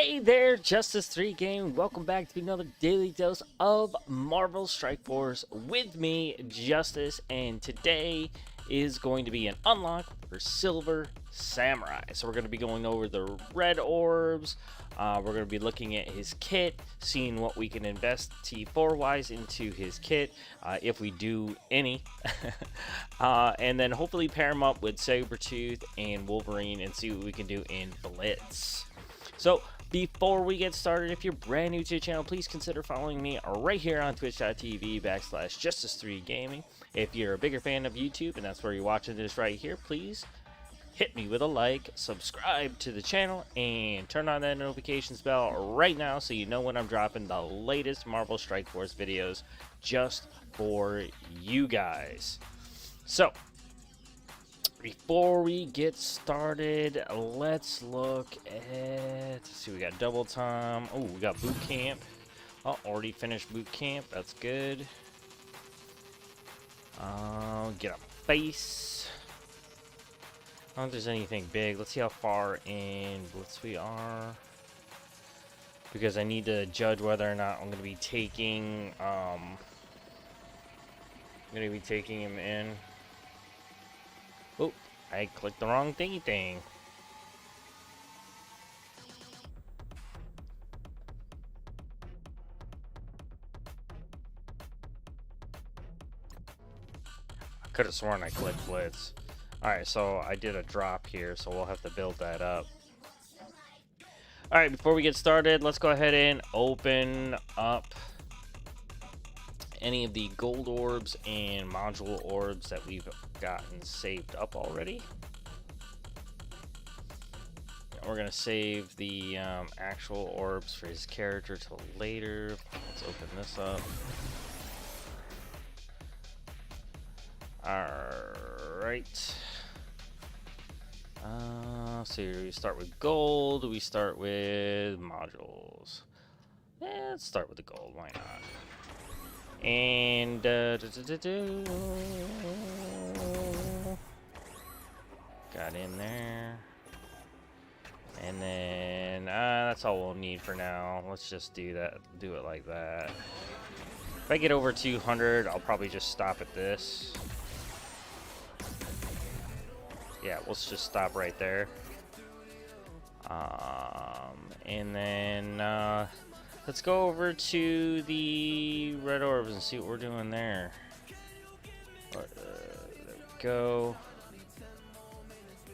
Hey there, Justice 3 Game. Welcome back to another daily dose of Marvel Strike Force with me, Justice, and today is going to be an unlock for Silver Samurai. So we're going to be going over the red orbs. We're going to be looking at his kit, seeing what we can invest T4-wise into his kit, if we do any. And then hopefully pair him up with Sabertooth and Wolverine and see what we can do in Blitz. So, before we get started, if you're brand new to the channel, please consider following me right here on twitch.tv/Justice3Gaming. If you're a bigger fan of YouTube and that's where you're watching this right here, please hit me with a like, subscribe to the channel, and turn on that notifications bell right now so you know when I'm dropping the latest Marvel Strike Force videos just for you guys. So, before we get started, let's look at, let's see, we got double time. Oh, we got boot camp. Oh, already finished boot camp. That's good. Get a face. I don't think there's anything big. Let's see how far in Blitz we are. Because I need to judge whether or not I'm going to be taking, him in. Oh, I clicked the wrong thingy thing. I could have sworn I clicked Blitz. Alright, so I did a drop here, so we'll have to build that up. Alright, before we get started, let's go ahead and open up any of the gold orbs and module orbs that we've gotten saved up already. We're gonna save the actual orbs for his character till later. Let's open this up. Alright. So we start with gold. We start with modules. Let's start with the gold. Why not? And got in there, and then that's all we'll need for now. Let's just do that. Do it like that. If I get over 200, I'll probably just stop at this. Yeah, let's just stop right there. And then let's go over to the red orbs and see what we're doing there. There we go.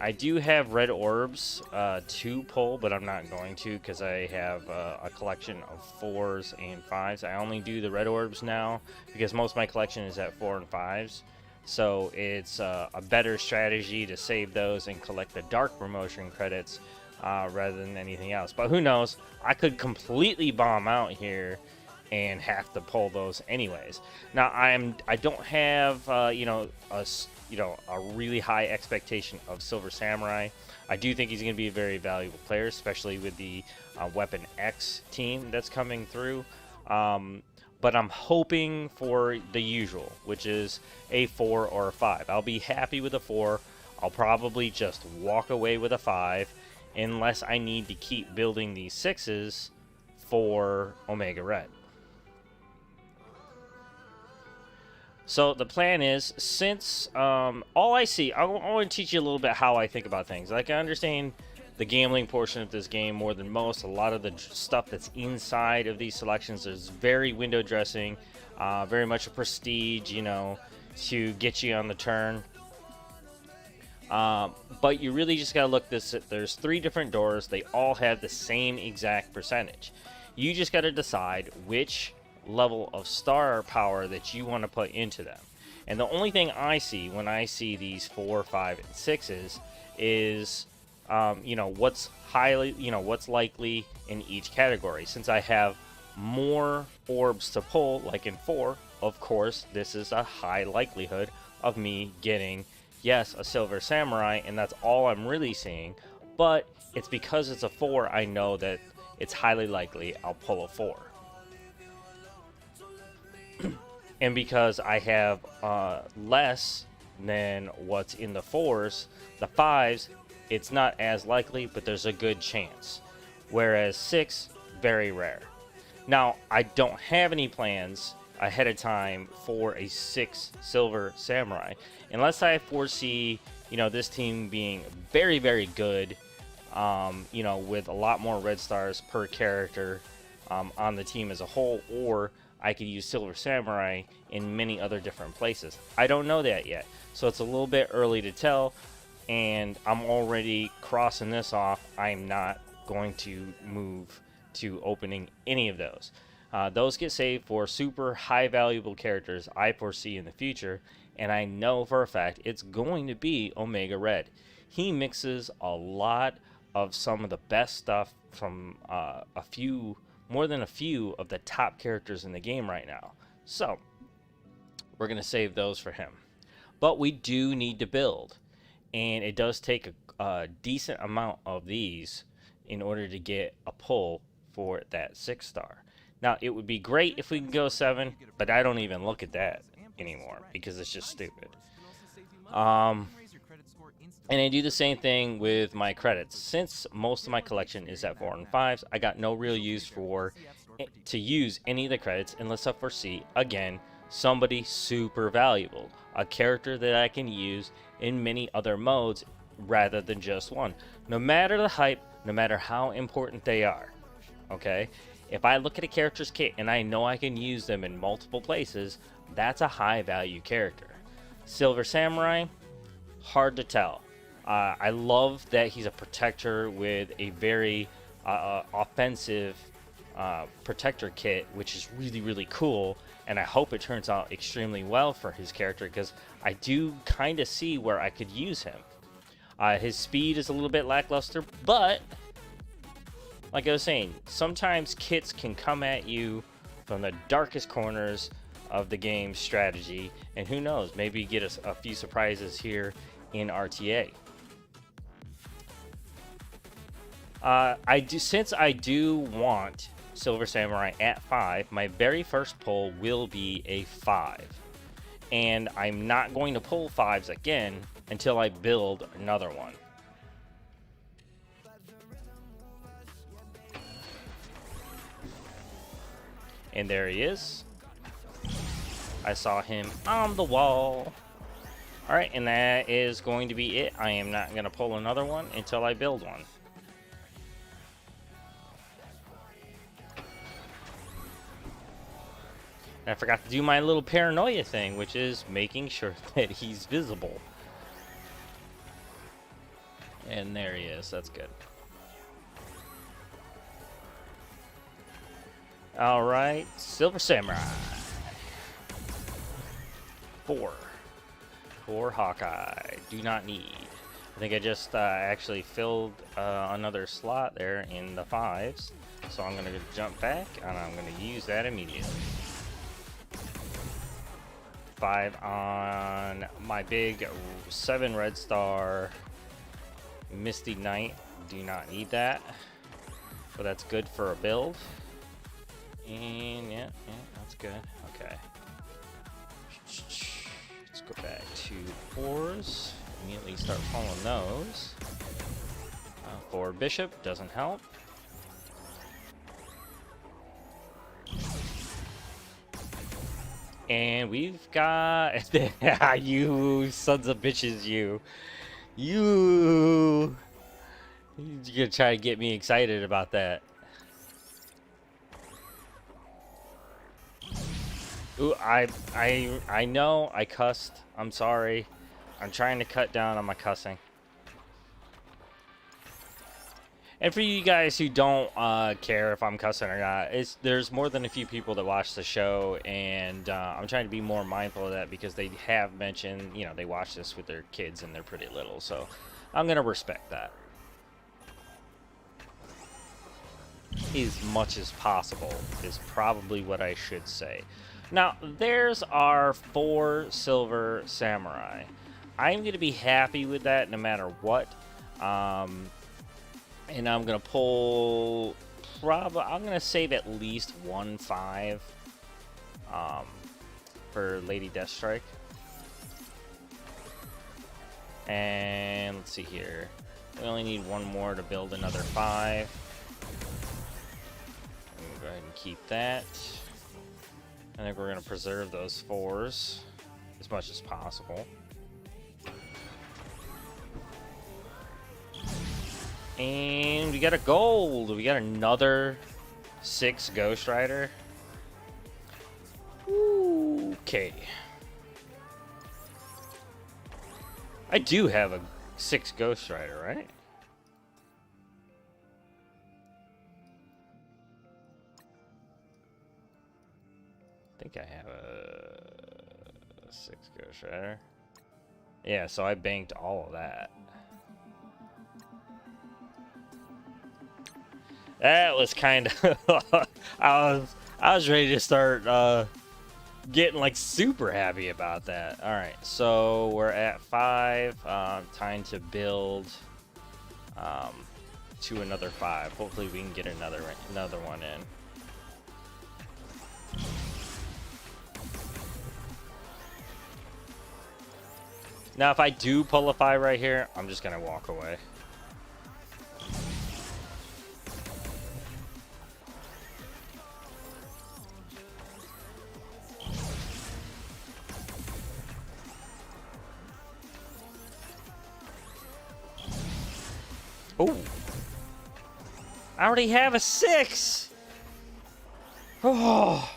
I do have red orbs to pull, but I'm not going to because I have a collection of 4s and 5s. I only do the red orbs now because most of my collection is at 4 and 5s. So it's a better strategy to save those and collect the dark promotion credits rather than anything else. But who knows? I could completely bomb out here and have to pull those anyways. Now I don't have a really high expectation of Silver Samurai. I do think he's going to be a very valuable player, especially with the Weapon X team that's coming through. But I'm hoping for the usual, which is a 4 or a 5. I'll be happy with a 4. I'll probably just walk away with a 5 unless I need to keep building these 6s for Omega Red. So the plan is, since all I see, I want to teach you a little bit how I think about things. Like, I understand the gambling portion of this game more than most. A lot of the stuff that's inside of these selections is very window dressing, very much a prestige, to get you on the turn. But you really just gotta look this. There's 3 different doors. They all have the same exact percentage. You just gotta decide which level of star power that you want to put into them. And the only thing I see when I see these 4, 5, and 6s is what's what's likely in each category. Since I have more orbs to pull, like in 4, of course this is a high likelihood of me getting, yes, a Silver Samurai, and that's all I'm really seeing. But it's because it's a 4, I know that it's highly likely I'll pull a 4. And because I have less than what's in the 4s, the 5s, it's not as likely, but there's a good chance. whereas 6, very rare. Now, I don't have any plans ahead of time for a 6 Silver Samurai, unless I foresee, this team being very, very good, with a lot more red stars per character on the team as a whole, or I could use Silver Samurai in many other different places. I don't know that yet, so it's a little bit early to tell, and I'm already crossing this off. I'm not going to move to opening any of those. Those get saved for super high valuable characters I foresee in the future, and I know for a fact it's going to be Omega Red. He mixes a lot of some of the best stuff from more than a few of the top characters in the game right now. So we're going to save those for him. But we do need to build, and it does take a decent amount of these in order to get a pull for that 6-star. Now, it would be great if we can go 7, but I don't even look at that anymore because it's just stupid. And I do the same thing with my credits. Since most of my collection is at 4 and 5s, I got no real use to use any of the credits unless I foresee, again, somebody super valuable. A character that I can use in many other modes rather than just one. No matter the hype, no matter how important they are. Okay? If I look at a character's kit and I know I can use them in multiple places, that's a high value character. Silver Samurai, hard to tell. I love that he's a protector with a very offensive protector kit, which is really, really cool, and I hope it turns out extremely well for his character because I do kind of see where I could use him. His speed is a little bit lackluster, but like I was saying, sometimes kits can come at you from the darkest corners of the game's strategy, and who knows, maybe get us a few surprises here in RTA. Since I do want Silver Samurai at 5, my very first pull will be a 5, and I'm not going to pull 5s again until I build another one. And there he is. I saw him on the wall. Alright, and that is going to be it. I am not going to pull another one until I build one. And I forgot to do my little paranoia thing, which is making sure that he's visible. And there he is. That's good. Alright, Silver Samurai. 4 Hawkeye. Do not need. I think I just actually filled another slot there in the 5s. So I'm going to jump back and I'm going to use that immediately. 5 on my big 7 red star Misty Knight. Do not need that. But that's good for a build. And yeah, that's good. Okay. Let's go back to 4s. Immediately start pulling those. 4 Bishop doesn't help. And we've got you sons of bitches, you. You're gonna try to get me excited about that. Ooh, I know I cussed. I'm sorry. I'm trying to cut down on my cussing. And for you guys who don't care if I'm cussing or not, there's more than a few people that watch the show, and I'm trying to be more mindful of that because they have mentioned, they watch this with their kids and they're pretty little, so I'm gonna respect that as much as possible is probably what I should say. Now, there's our 4 Silver Samurai. I'm going to be happy with that no matter what. And I'm going to pull I'm going to save at least 1 5 for Lady Deathstrike. And let's see here. We only need 1 more to build another 5. ahead and keep that. I think we're going to preserve those 4s as much as possible. And we got a gold. We got another 6 Ghost Rider. Okay. I do have a 6 Ghost Rider, right? I think I have a 6 Ghost Rider. Yeah, so I banked all of that. That was kind of I was ready to start getting like super happy about that. All right, so we're at 5. Time to build to another 5. Hopefully we can get another one in. Now, if I do pull a 5 right here, I'm just gonna walk away. Oh, I already have a 6. Oh,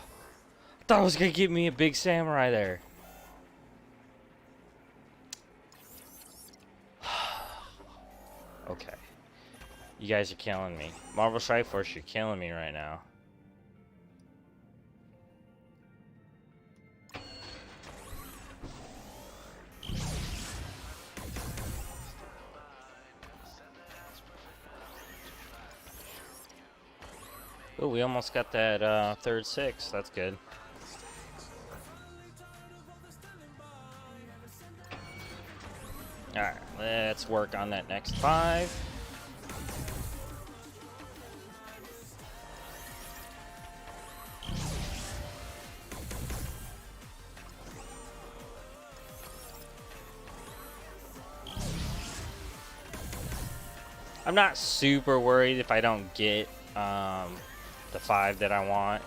I thought it was gonna give me a big samurai there. Okay, you guys are killing me. Marvel Strike Force, you're killing me right now. Oh, we almost got that third 6. That's good. Alright, let's work on that next 5. I'm not super worried if I don't get the 5 that I want.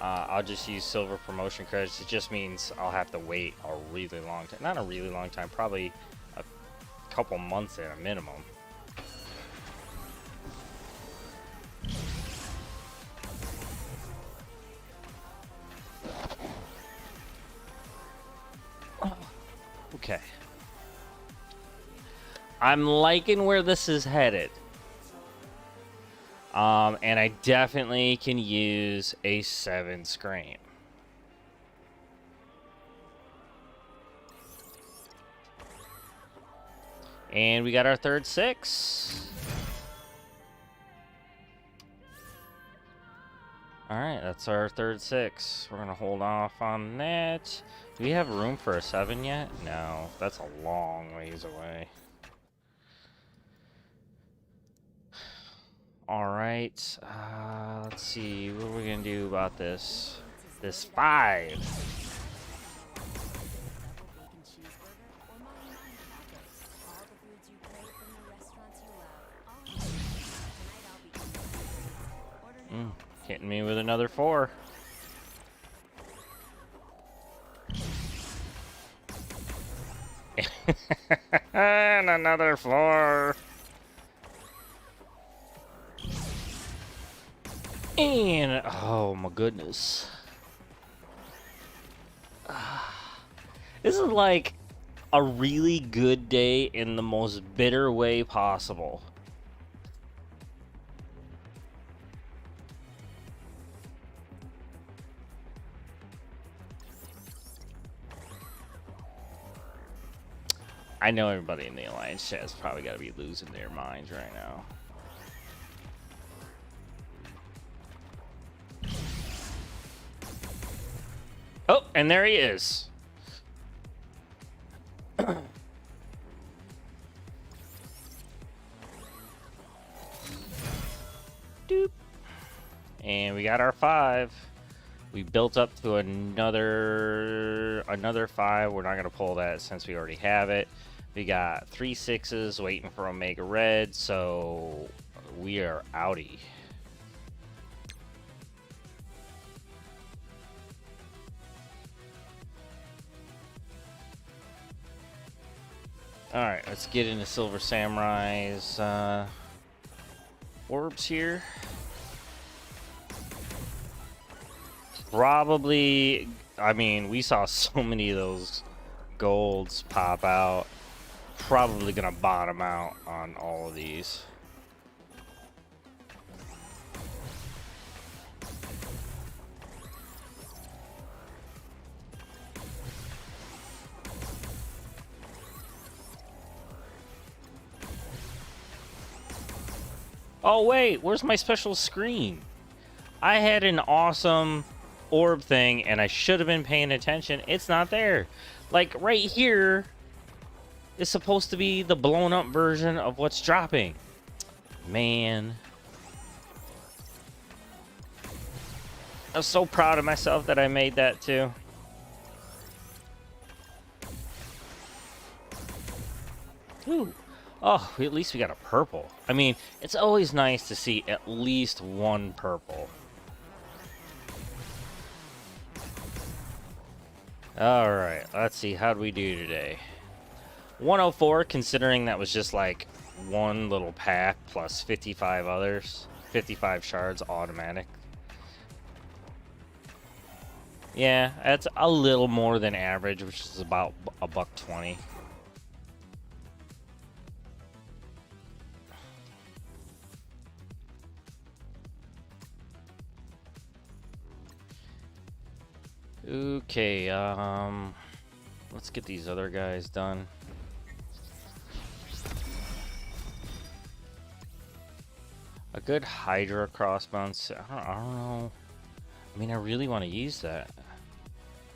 I'll just use silver promotion credits. It just means I'll have to wait a really long time. Not a really long time, probably a couple months at a minimum. Okay. I'm liking where this is headed. And I definitely can use a 7 Scream. And we got our third 6. Alright, that's our third 6. We're going to hold off on that. Do we have room for a 7 yet? No, that's a long ways away. Alright, let's see, what are we gonna do about this? This 5. Hitting me with another 4. And another 4. And, oh my goodness. This is like a really good day in the most bitter way possible. I know everybody in the Alliance chat has probably got to be losing their minds right now. Oh, and there he is. Doop. And we got our 5. We built up to another 5. We're not going to pull that since we already have it. We got 3 6s waiting for Omega Red, so we are outie. Alright, let's get into Silver Samurai's orbs here. Probably, I mean, we saw so many of those golds pop out. Probably gonna bottom out on all of these. Oh wait, where's my special screen? I had an awesome orb thing and I should have been paying attention. It's not there. Like right here is supposed to be the blown up version of what's dropping. Man. I'm so proud of myself that I made that too. Ooh. Oh, at least we got a purple. I mean, it's always nice to see at least one purple. Alright, let's see. How'd we do today? 104, considering that was just like one little pack plus 55 others. 55 shards automatic. Yeah, that's a little more than average, which is about $1.20. Okay, let's get these other guys done. A good Hydra crossbones. I don't know. I mean, I really want to use that.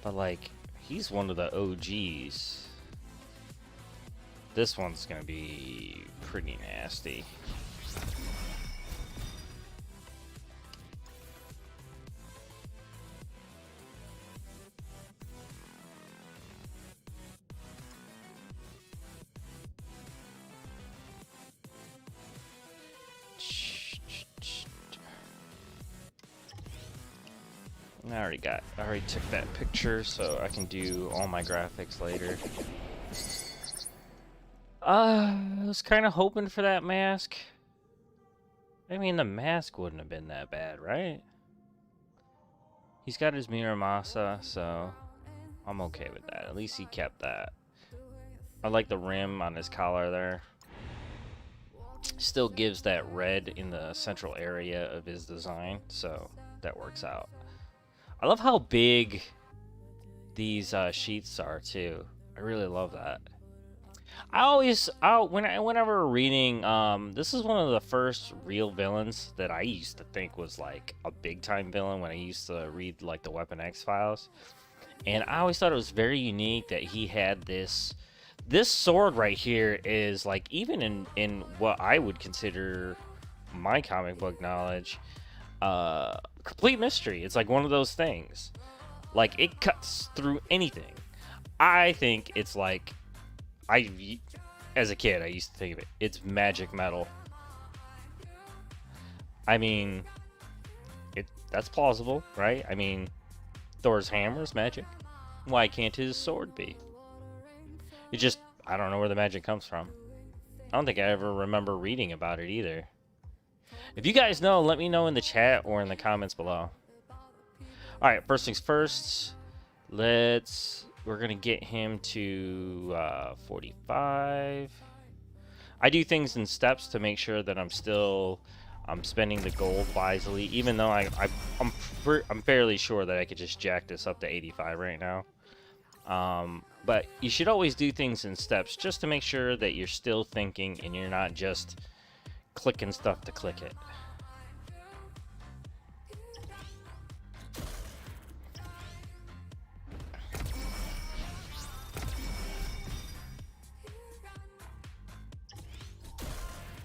But, like, he's one of the OGs. This one's going to be pretty nasty. I already took that picture, so I can do all my graphics later. I was kind of hoping for that mask. I mean, the mask wouldn't have been that bad, right? He's got his Miramasa, so I'm okay with that. At least he kept that. I like the rim on his collar there. Still gives that red in the central area of his design, so that works out. I love how big these sheets are too. I really love that. Whenever reading, this is one of the first real villains that I used to think was like a big time villain when I used to read like the Weapon X files, and I always thought it was very unique that he had this sword right here is like, even in what I would consider my comic book knowledge, complete mystery. It's like one of those things. Like, it cuts through anything. I think it's like, as a kid, I used to think of it. It's magic metal. I mean, that's plausible, right? I mean, Thor's hammer is magic. Why can't his sword be? It just, I don't know where the magic comes from. I don't think I ever remember reading about it either. If you guys know, let me know in the chat or in the comments below. Alright, first things first. We're gonna get him to 45. I do things in steps to make sure that I'm spending the gold wisely, even though I'm fairly sure that I could just jack this up to 85 right now. But you should always do things in steps just to make sure that you're still thinking and you're not just clicking stuff to click it.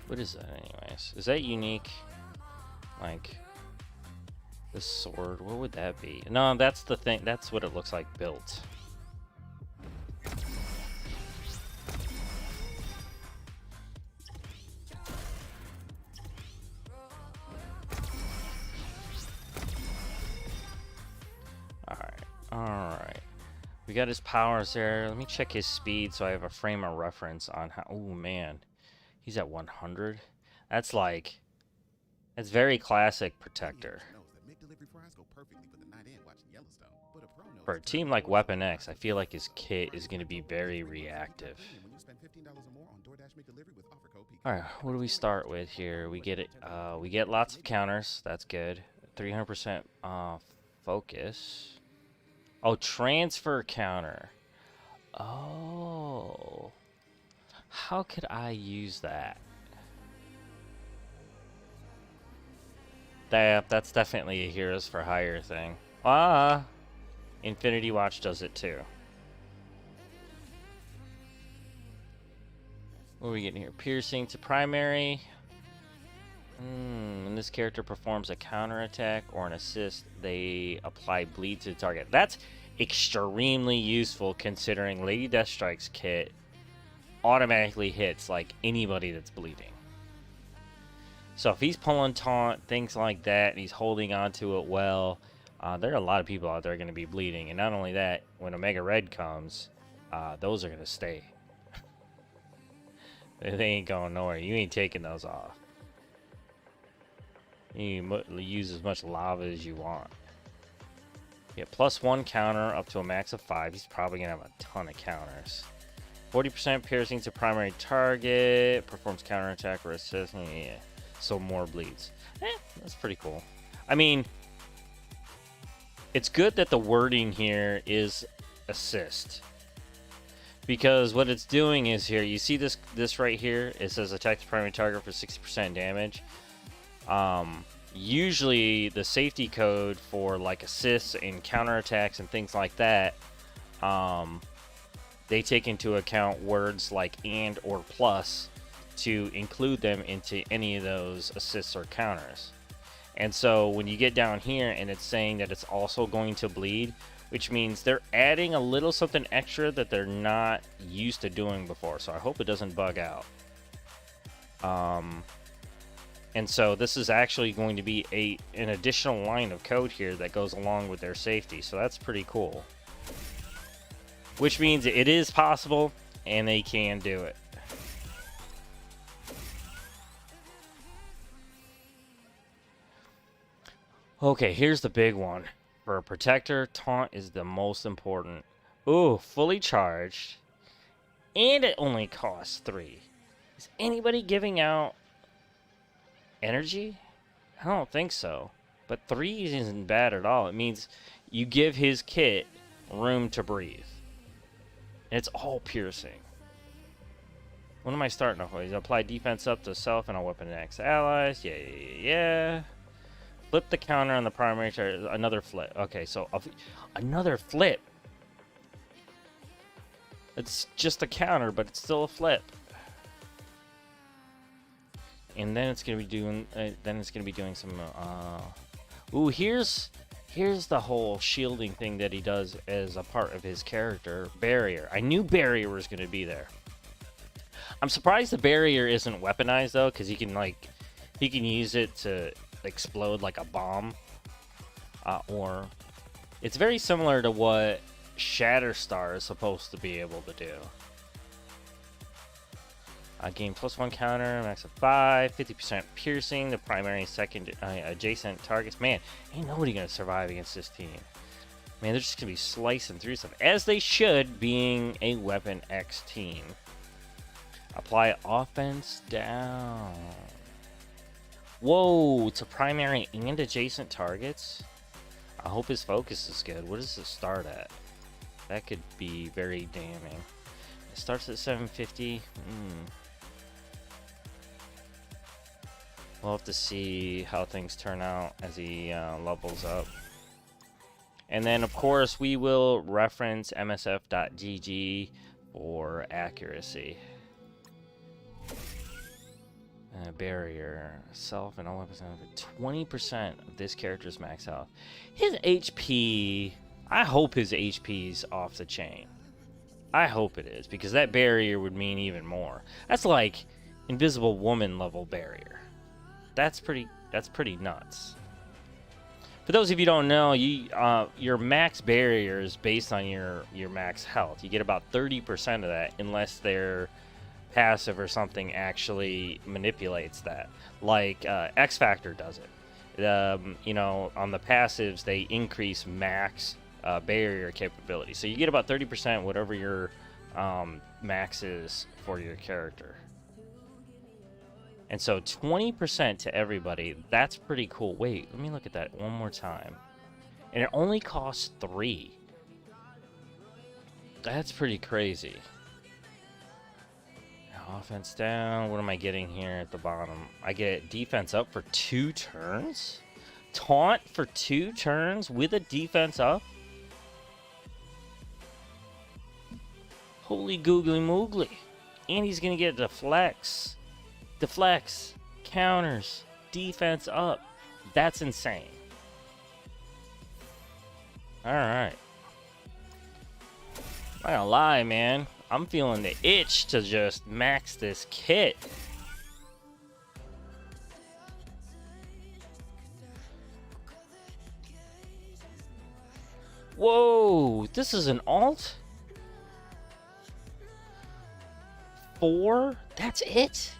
What is that anyways? Is that unique? Like, this sword, what would that be? No, that's the thing. That's what it looks like built. Alright. We got his powers there. Let me check his speed so I have a frame of reference on how... Oh, man. He's at 100. That's like... That's very classic Protector. For a team like Weapon X, I feel like his kit is going to be very reactive. Alright, what do we start with here? We get it. We get lots of counters. That's good. 300% focus. Oh, transfer counter. Oh. How could I use that? That's definitely a Heroes for Hire thing. Ah. Infinity Watch does it too. What are we getting here? Piercing to primary. When this character performs a counterattack or an assist, they apply bleed to the target. That's extremely useful considering Lady Deathstrike's kit automatically hits like anybody that's bleeding. So if he's pulling taunt, things like that, and he's holding onto it well, there are a lot of people out there going to be bleeding. And not only that, when Omega Red comes, those are going to stay. They ain't going nowhere. You ain't taking those off. You use as much lava as you want. Yeah, +1 counter up to a max of 5. He's probably going to have a ton of counters. 40% piercing to primary target. Performs counterattack or assist. Yeah, so more bleeds. That's pretty cool. I mean, it's good that the wording here is assist. Because what it's doing is here, you see this right here? It says attack the primary target for 60% damage. Usually the safety code for like assists and counterattacks and things like that, they take into account words like and or plus to include them into any of those assists or counters. And so when you get down here and it's saying that it's also going to bleed, which means they're adding a little something extra that they're not used to doing before. So I hope it doesn't bug out. And so this is actually going to be an additional line of code here that goes along with their safety. So that's pretty cool. Which means it is possible and they can do it. Okay, here's the big one. For a Protector, taunt is the most important. Ooh, fully charged. And it only costs 3. Is anybody giving out energy? I don't think so. But 3 isn't bad at all. It means you give his kit room to breathe. And it's all piercing. What am I starting off with? Apply defense up to self and a weapon X allies. Yeah. Flip the counter on the primary target. Another flip. Okay, so another flip. It's just a counter, but it's still a flip. And then it's gonna be doing. Some. Ooh, here's the whole shielding thing that he does as a part of his character. Barrier. I knew barrier was gonna be there. I'm surprised the barrier isn't weaponized though, because he can use it to explode like a bomb, or it's very similar to what Shatterstar is supposed to be able to do. Gain +1 counter, max of 5, 50% piercing, the primary second adjacent targets. Man, ain't nobody gonna survive against this team. Man, they're just gonna be slicing through stuff, as they should, being a Weapon X team. Apply offense down. Whoa, to primary and adjacent targets? I hope his focus is good. What does it start at? That could be very damning. It starts at 750. We'll have to see how things turn out as he levels up. And then, of course, we will reference MSF.gg for accuracy. Barrier, self, and all weapons. 20% of this character's max health. His HP, I hope his HP's off the chain. I hope it is, because that barrier would mean even more. That's like Invisible Woman level barrier. That's pretty nuts. For those of you who don't know, your max barrier is based on your max health. You get about 30% of that unless their passive or something actually manipulates that. Like X Factor does it. You know, on the passives, they increase max barrier capability. So you get about 30% whatever your max is for your character. And so 20% to everybody, that's pretty cool. Wait, let me look at that one more time. And it only costs 3. That's pretty crazy. Offense down. What am I getting here at the bottom? I get defense up for 2 turns? Taunt for 2 turns with a defense up? Holy googly moogly. And he's going to get deflects. Deflects, counters, defense up. That's insane. Alright. Not gonna lie, man. I'm feeling the itch to just max this kit. Whoa, this is an alt? 4? That's it?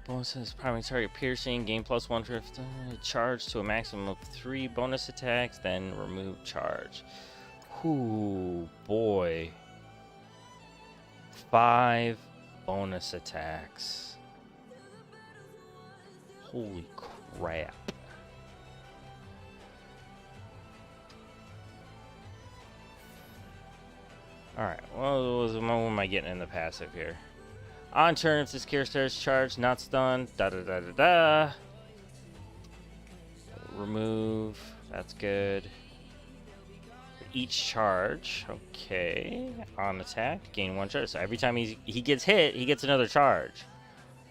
Bonuses, primary target piercing, gain +1 drift, charge to a maximum of 3 bonus attacks, then remove charge. Ooh, boy. 5 bonus attacks. Holy crap. Alright, well, what am I getting in the passive here? On turn, if this character is charged, not stunned, da-da-da-da-da. Remove, that's good. Each charge, okay. On attack, gain 1 charge. So every time he gets hit, he gets another charge.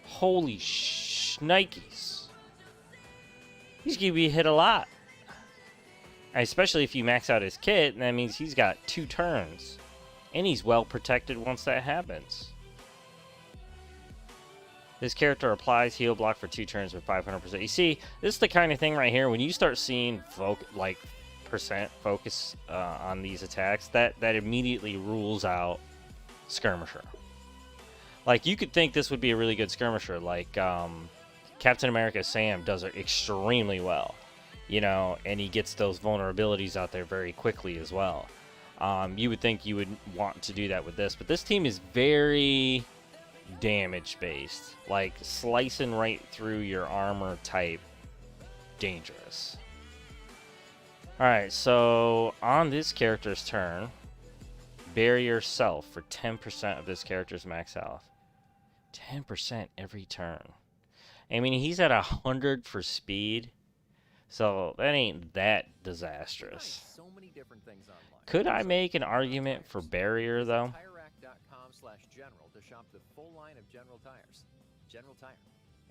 Holy shnikes. He's gonna be hit a lot. Especially if you max out his kit, that means he's got 2 turns. And he's well protected once that happens. This character applies heal block for 2 turns with 500%. You see, this is the kind of thing right here, when you start seeing percent focus on these attacks, that immediately rules out Skirmisher. Like, you could think this would be a really good Skirmisher, like Captain America Sam does it extremely well, you know, and he gets those vulnerabilities out there very quickly as well. You would think you would want to do that with this, but this team is very damage based, like slicing right through your armor type. Dangerous. Alright, so on this character's turn, bury yourself for 10% of this character's max health. 10% every turn. I mean, he's at 100 for speed, so that ain't that disastrous. Could I make an argument for barrier though? TireRack.com/general to shop the full line of General tires. General Tire,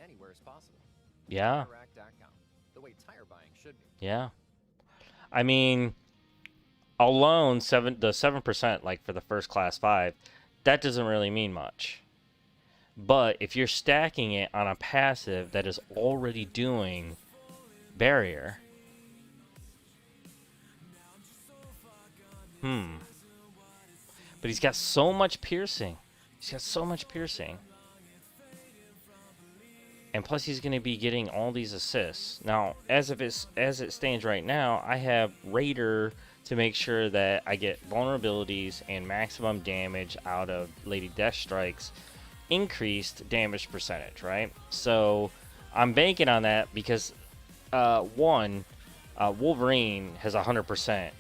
anywhere is possible. Yeah. TireRack.com, the way tire buying should be. Yeah. I mean, alone the 7% like for the first class 5, that doesn't really mean much. But if you're stacking it on a passive that is already doing barrier, but he's got so much piercing. He's got so much piercing. And plus he's going to be getting all these assists. Now, as it stands right now, I have Raider to make sure that I get vulnerabilities and maximum damage out of Lady Deathstrike's increased damage percentage, right? So I'm banking on that because Wolverine has 100%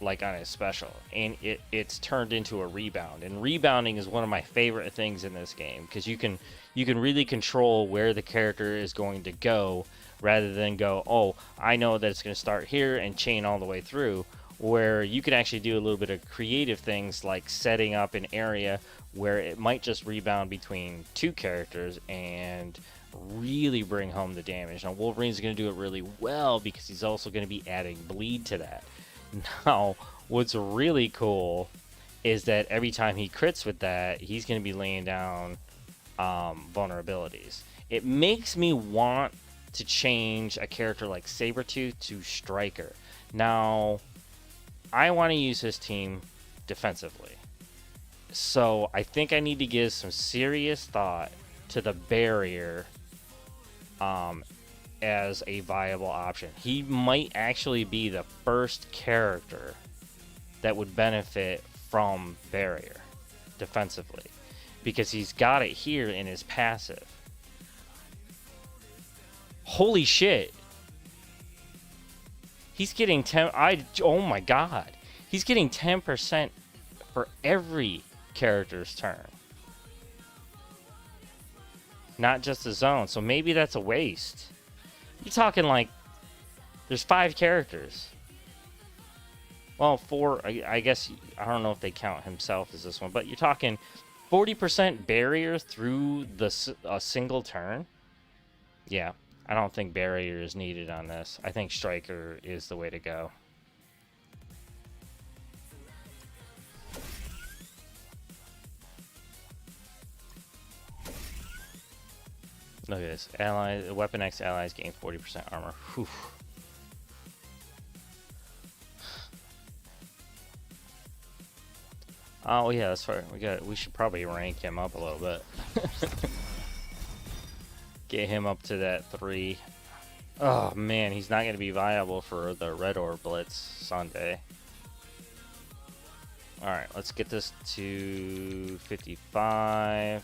like on his special, and it's turned into a rebound, and rebounding is one of my favorite things in this game because you can really control where the character is going to go rather than go, oh, I know that it's going to start here and chain all the way through, where you can actually do a little bit of creative things like setting up an area where it might just rebound between 2 characters and really bring home the damage. Now Wolverine's going to do it really well because he's also going to be adding bleed to that. Now, what's really cool is that every time he crits with that, he's going to be laying down vulnerabilities. it makes me want to change a character like Sabertooth to Striker. Now, I want to use his team defensively. So I think I need to give some serious thought to the barrier as a viable option. He might actually be the first character that would benefit from barrier defensively, because he's got it here in his passive. Holy shit. He's getting 10. Oh my god. He's getting 10% for every character's turn. Not just his own. So maybe that's a waste. You're talking like there's 5 characters. Well, 4. I guess I don't know if they count himself as this one, but you're talking 40% barrier through a single turn. Yeah, I don't think barrier is needed on this. I think Striker is the way to go. Look at this. Weapon X allies gain 40% armor. Whew. Oh yeah, that's right. We should probably rank him up a little bit. Get him up to that 3. Oh man, he's not going to be viable for the Red Orb Blitz Sunday. Alright, let's get this to 55.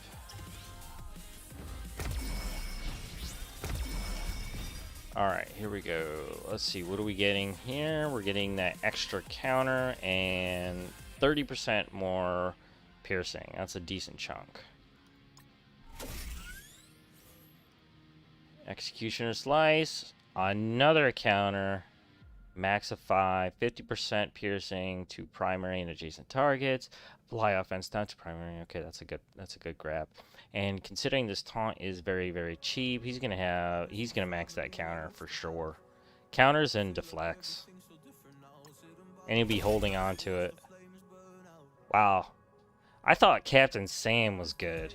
Alright, here we go. Let's see, what are we getting here? We're getting that extra counter and 30% more piercing. That's a decent chunk. Executioner Slice, another counter, max of 5, 50% piercing to primary and adjacent targets, apply offense down to primary. Okay, that's a good grab. And considering this taunt is very, very cheap, he's gonna max that counter for sure. Counters and deflects, and he'll be holding on to it. Wow, I thought Captain Sam was good.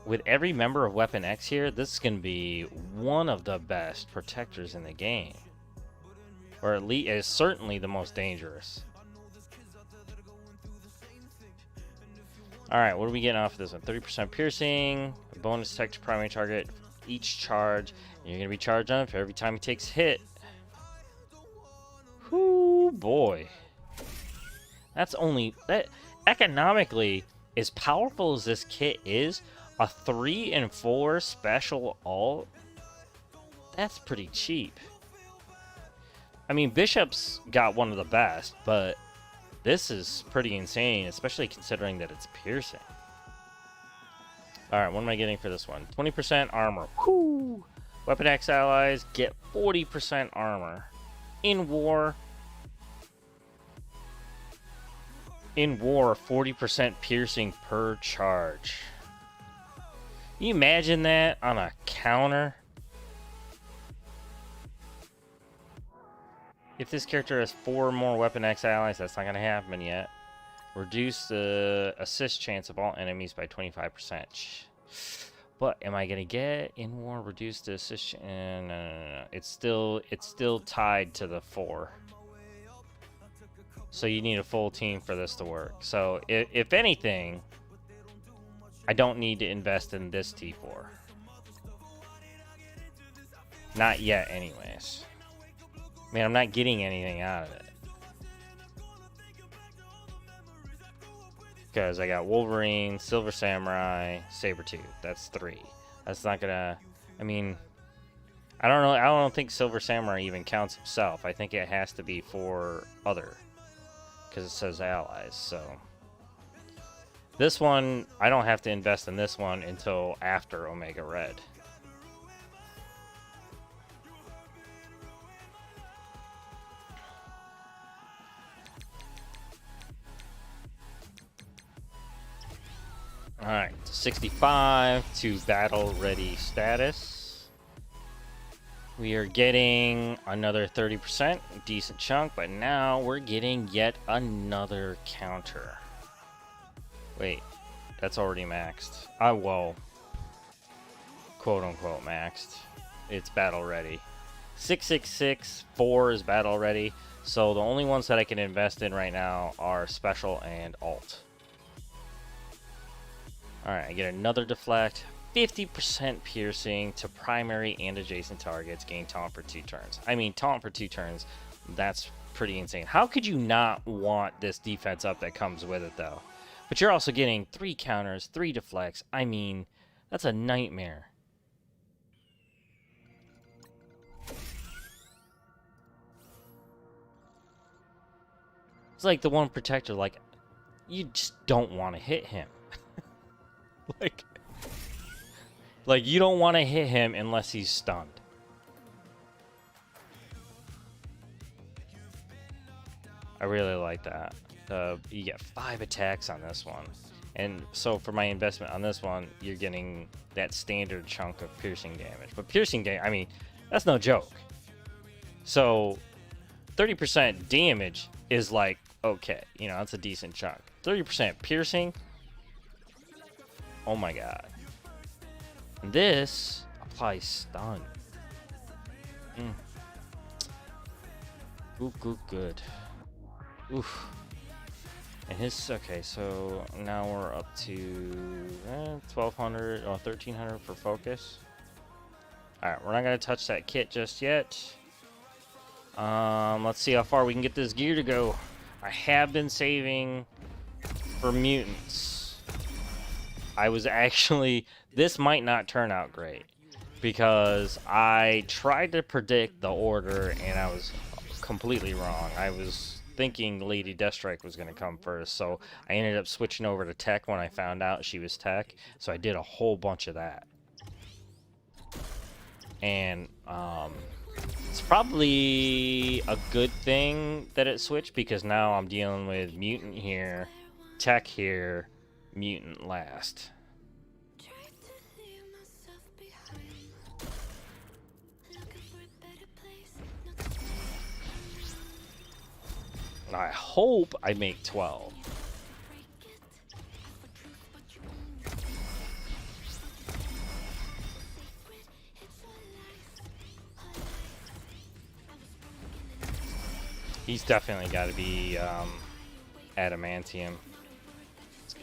With every member of Weapon X here, this is going to be one of the best protectors in the game. Or at least is certainly the most dangerous. Alright, what are we getting off of this one? 30% piercing, bonus attack to primary target each charge. And you're going to be charged on for every time he takes hit. Whoo boy. That's only... that economically, as powerful as this kit is, a 3 and 4 special alt, that's pretty cheap. I mean, Bishop's got one of the best, but this is pretty insane, especially considering that it's piercing. Alright, what am I getting for this one? 20% armor. Whoo! Weapon X allies get 40% armor. In war, 40% piercing per charge. Can you imagine that on a counter? If this character has 4 more Weapon X allies, that's not going to happen yet. Reduce the assist chance of all enemies by 25%. What am I going to get? In war, reduce the assist. No. It's still tied to the 4. So you need a full team for this to work. So if anything, I don't need to invest in this T4. Not yet, anyways. Man, I'm not getting anything out of it. Because I got Wolverine, Silver Samurai, Sabertooth. That's 3. That's not gonna... I mean... I don't know. I don't think Silver Samurai even counts himself. I think it has to be for other. Because it says allies, so... This one, I don't have to invest in this one until after Omega Red. Alright, 65 to battle ready status. We are getting another 30%, decent chunk, but now we're getting yet another counter. Wait, That's already maxed. Well, quote unquote maxed. It's battle ready. 666 4 is battle ready. So the only ones that I can invest in right now are special and alt. Alright, I get another deflect. 50% piercing to primary and adjacent targets. Gain taunt for 2 turns. I mean, taunt for 2 turns, that's pretty insane. How could you not want this defense up that comes with it, though? But you're also getting 3 counters, 3 deflects. I mean, that's a nightmare. It's like the one protector, like, you just don't want to hit him. Like you don't want to hit him unless he's stunned. I really like that. You get 5 attacks on this one. And so for my investment on this one, you're getting that standard chunk of piercing damage. But piercing damage, I mean, that's no joke. So 30% damage is like, okay, you know, that's a decent chunk. 30% piercing, oh my god. And this applies stun. Good. Oof. And his, okay, so now we're up to 1200 or 1300 for focus. Alright, we're not gonna touch that kit just yet. Let's see how far we can get this gear to go. I have been saving for mutants. I was actually, this might not turn out great because I tried to predict the order and I was completely wrong. I was thinking Lady Deathstrike was going to come first, so I ended up switching over to tech when I found out she was tech, so I did a whole bunch of that. And it's probably a good thing that it switched because now I'm dealing with mutant here, tech here, mutant last. I hope I make 12. He's definitely got to be adamantium.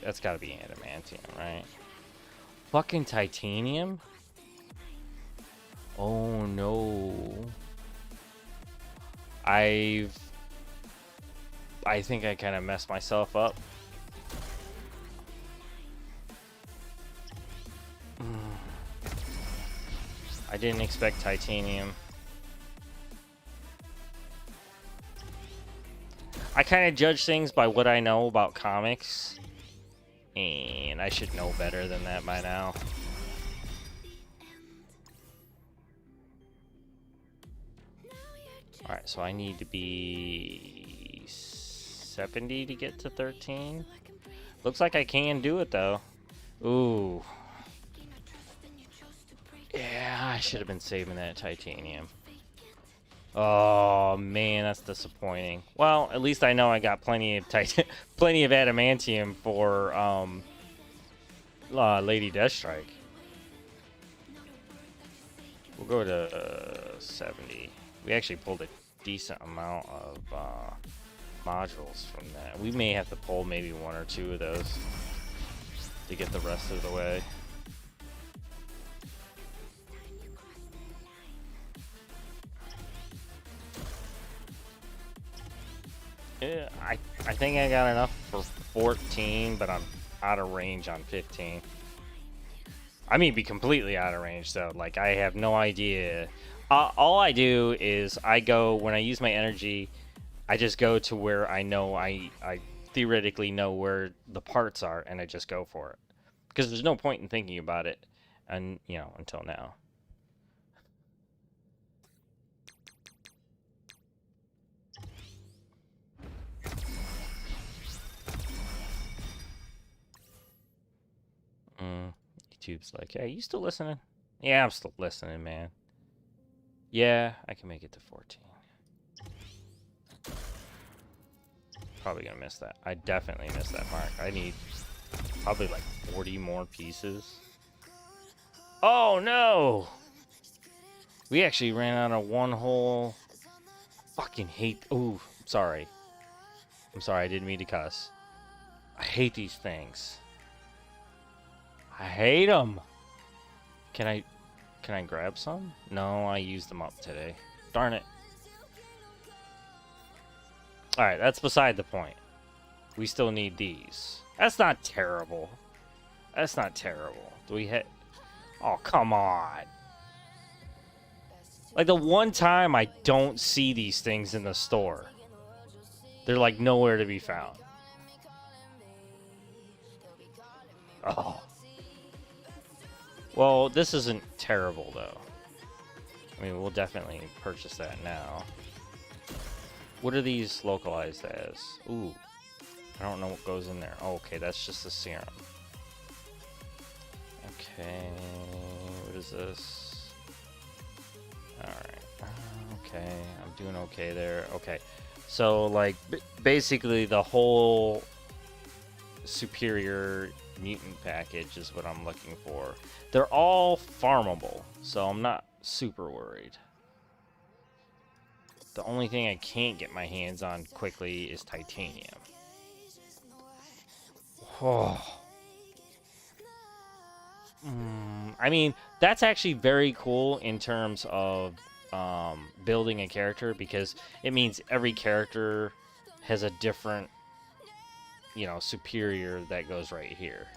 That's got to be adamantium, right? Fucking titanium? Oh no. I think I kind of messed myself up. I didn't expect titanium. I kind of judge things by what I know about comics, and I should know better than that by now. Alright, so I need to be 70 to get to 13. Looks like I can do it though. Ooh. Yeah, I should have been saving that titanium. Oh man, that's disappointing. Well, at least I know I got plenty of plenty of adamantium for Lady Deathstrike. We'll go to 70. We actually pulled a decent amount of modules from that. We may have to pull maybe 1 or 2 of those to get the rest of the way. Yeah, I think I got enough for 14, but I'm out of range on 15. I mean, be completely out of range though. Like I have no idea. All I do is I go when I use my energy. I just go to where I know I theoretically know where the parts are, and I just go for it. Because there's no point in thinking about it, and you know, until now. YouTube's like, hey, you still listening? Yeah, I'm still listening, man. Yeah, I can make it to 14. Probably gonna miss that. I definitely missed that mark. I need probably like 40 more pieces. Oh no! We actually ran out of one whole... Fucking hate... Ooh, sorry. I'm sorry, I didn't mean to cuss. I hate these things. I hate them. Can I grab some? No, I used them up today. Darn it. Alright, that's beside the point. We still need these. That's not terrible. That's not terrible. Do we hit... Oh, come on. Like, the one time I don't see these things in the store, they're, like, nowhere to be found. Oh. Well, this isn't terrible, though. I mean, we'll definitely purchase that now. What are these localized as? Ooh. I don't know what goes in there. Oh, okay, that's just the serum. Okay. What is this? Alright. Okay. I'm doing okay there. Okay. So, like, basically the whole superior mutant package is what I'm looking for. They're all farmable, so I'm not super worried. The only thing I can't get my hands on quickly is titanium. Oh. I mean, that's actually very cool in terms of building a character, because it means every character has a different, you know, superior that goes right here.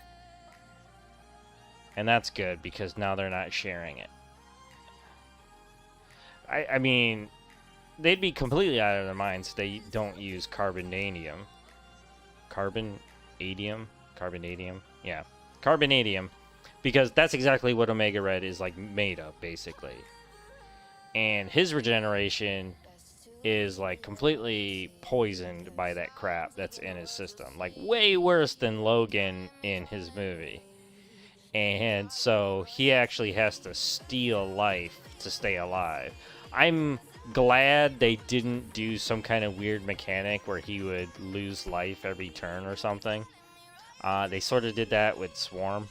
And that's good, because now they're not sharing it. I mean, they'd be completely out of their minds if they don't use carbonadium. Carbonadium? Yeah. Carbonadium. Because that's exactly what Omega Red is, like, made of, basically. And his regeneration is, like, completely poisoned by that crap that's in his system. Like, way worse than Logan in his movie. And so he actually has to steal life to stay alive. I'm glad they didn't do some kind of weird mechanic where he would lose life every turn or something. They sort of did that with Swarm.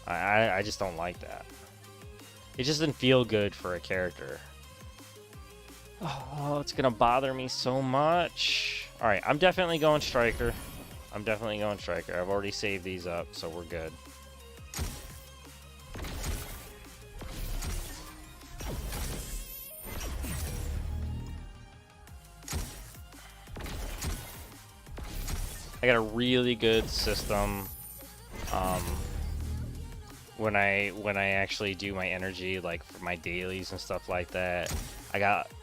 I just don't like that. It just didn't feel good for a character. Oh, it's gonna bother me so much. Alright, I'm definitely going Striker. I've already saved these up, so we're good. I got a really good system when I actually do my energy, like for my dailies and stuff like that.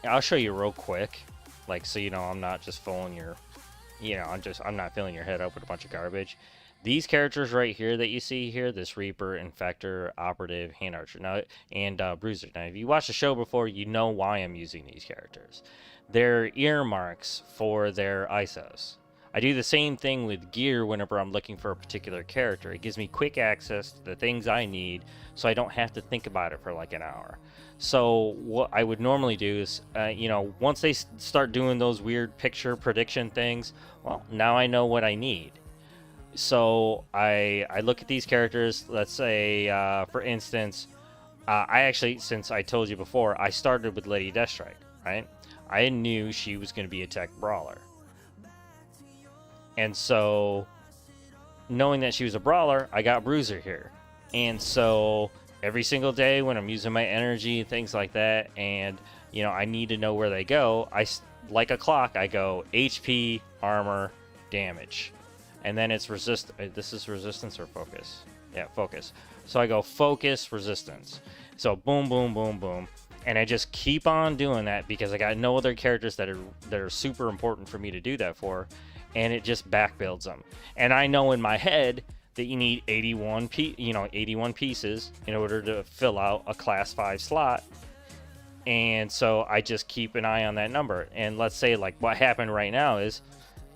I'll show you real quick, like, so you know I'm not just filling your, you know, I'm not filling your head up with a bunch of garbage. These characters right here that you see here, this Reaper, Infector, Operative, Hand Archer, now, and Bruiser. Now, if you watched the show before, you know why I'm using these characters. They're earmarks for their ISOs. I do the same thing with gear whenever I'm looking for a particular character. It gives me quick access to the things I need, so I don't have to think about it for like an hour. So what I would normally do is, you know, once they start doing those weird picture prediction things, well, now I know what I need. So I look at these characters. Let's say, for instance, I actually, since I told you before, I started with Lady Deathstrike, right? I knew she was going to be a tech brawler. And so, knowing that she was a brawler, I got Bruiser here. And so, every single day when I'm using my energy and things like that, and, you know, I need to know where they go, like a clock, I go HP, armor, damage. And then it's this is resistance or focus? Yeah, focus. So I go focus, resistance. So boom, boom, boom, boom. And I just keep on doing that because I got no other characters that are super important for me to do that for. And it just back builds them. And I know in my head that you need 81 pieces in order to fill out a class 5 slot. And so I just keep an eye on that number. And let's say, like, what happened right now is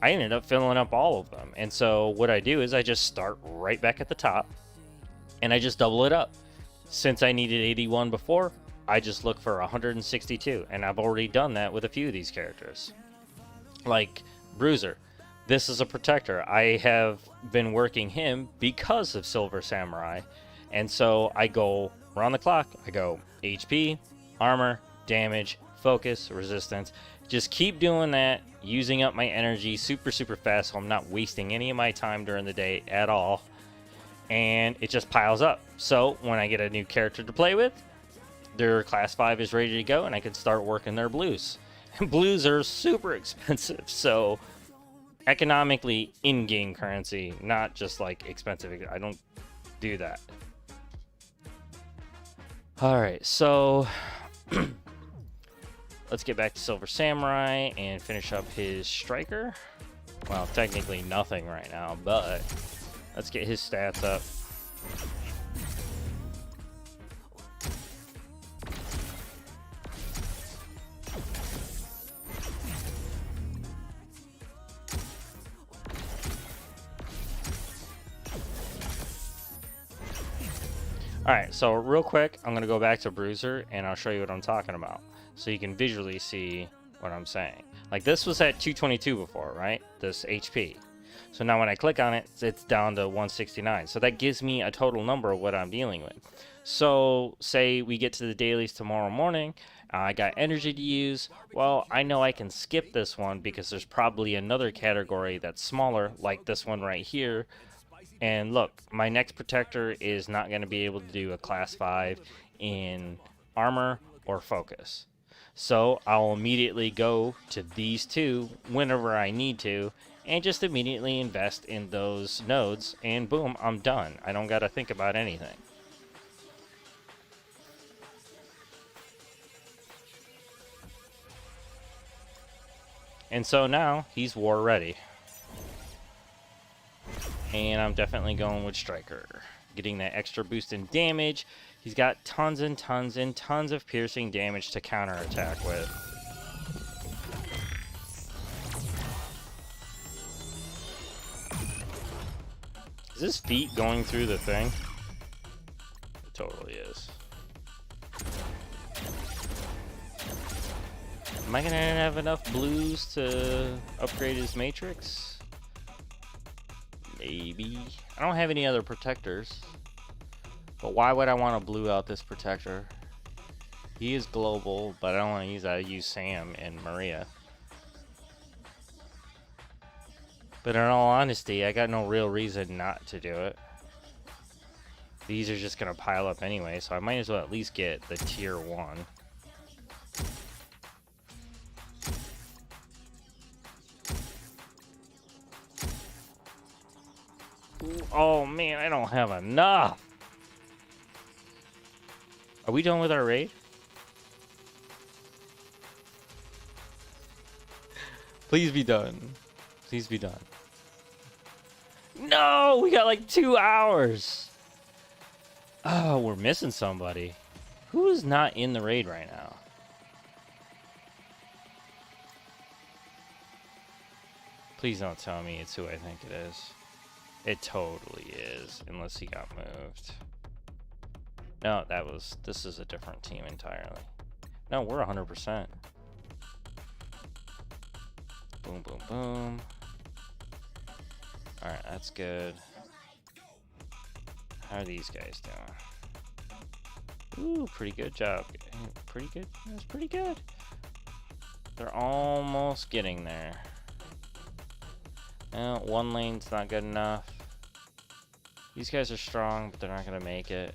I ended up filling up all of them. And so what I do is I just start right back at the top and I just double it up. Since I needed 81 before, I just look for 162. And I've already done that with a few of these characters. Like Bruiser. this is a protector. I have been working him because of Silver Samurai. And so I go around the clock. I go HP, armor, damage, focus, resistance. Just keep doing that, using up my energy super fast so I'm not wasting any of my time during the day at all. And it just piles up. So when I get a new character to play with, their class 5 is ready to go and I can start working their blues. And blues are super expensive, so economically in-game currency, not just like expensive. I don't do that. Alright, so let's get back to Silver Samurai and finish up his striker. Well, technically nothing right now, but let's get his stats up. Alright, so real quick, I'm going to go back to Bruiser and I'll show you what I'm talking about. So you can visually see what I'm saying. Like this was at 222 before, right? This HP. So now when I click on it, it's down to 169. So that gives me a total number of what I'm dealing with. So say we get to the dailies tomorrow morning, I got energy to use. Well, I know I can skip this one because there's probably another category that's smaller, like this one right here. And look, my next protector is not going to be able to do a class 5 in armor or focus. So I'll immediately go to these two whenever I need to and just immediately invest in those nodes and boom, I'm done. I don't got to think about anything. And so now he's war ready. And I'm definitely going with Striker. Getting that extra boost in damage. He's got tons and tons and tons of piercing damage to counterattack with. Is his feet going through the thing? It totally is. Am I gonna have enough blues to upgrade his matrix? Maybe. I don't have any other protectors. But why would I want to blue out this protector? He is global, but I don't want to use that. I use Sam and Maria. But in all honesty, I got no real reason not to do it. These are just going to pile up anyway, so I might as well at least get the tier 1. Oh man, I don't have enough. Are we done with our raid? Please be done. Please be done. No, we got like 2 hours. Oh, we're missing somebody. Who is not in the raid right now? Please don't tell me it's who I think it is. It totally is, unless he got moved. No, this is a different team entirely. No, we're 100%. Boom, boom, boom. Alright, that's good. How are these guys doing? Ooh, pretty good job. Pretty good. That's pretty good. They're almost getting there. One lane's not good enough. These guys are strong, but they're not gonna make it.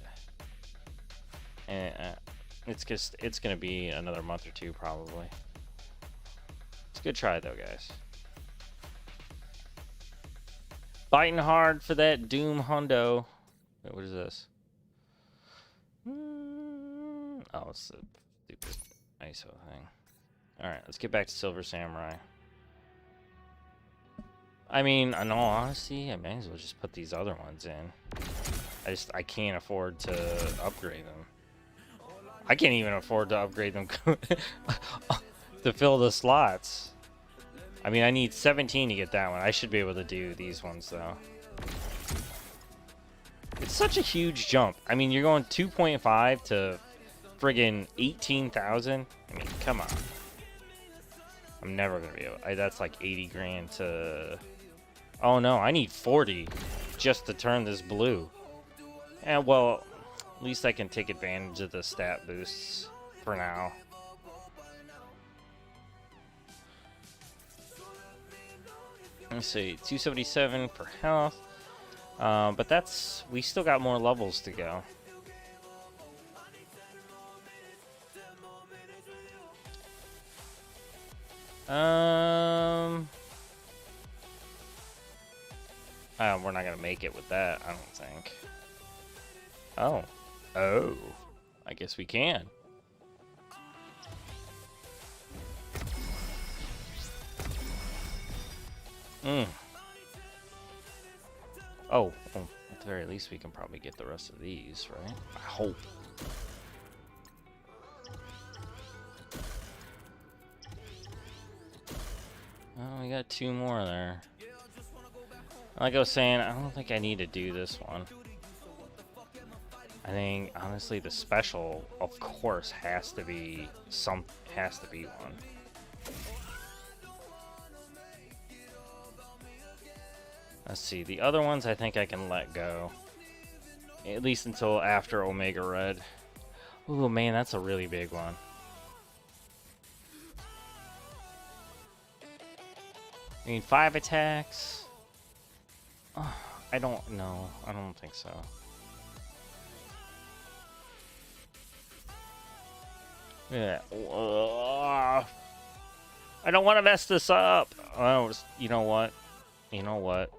And it's gonna be another month or two probably. It's a good try though, guys. Fighting hard for that Doom Hundo. Wait, what is this? Oh, it's the stupid ISO thing. Alright, let's get back to Silver Samurai. I mean, in all honesty, I may as well just put these other ones in. I can't afford to upgrade them. I can't even afford to upgrade them to fill the slots. I mean, I need 17 to get that one. I should be able to do these ones, though. It's such a huge jump. I mean, you're going 2.5 to friggin' 18,000. I mean, come on. I'm never gonna be able. That's like 80 grand to. Oh no, I need 40 just to turn this blue. And well, at least I can take advantage of the stat boosts for now. Let's see, 277 for health. But that's, we still got more levels to go. We're not gonna make it with that, I don't think. Oh. Oh. I guess we can. Oh, at the very least we can probably get the rest of these, right? I hope. Oh, we got 2 more there. Like I was saying, I don't think I need to do this one. I think, honestly, the special, of course, has to be one. Let's see, the other ones I think I can let go. At least until after Omega Red. Ooh, man, that's a really big one. I mean, 5 attacks. Oh, I don't know. I don't think so. Yeah. I don't want to mess this up. Oh, you know what? You know what?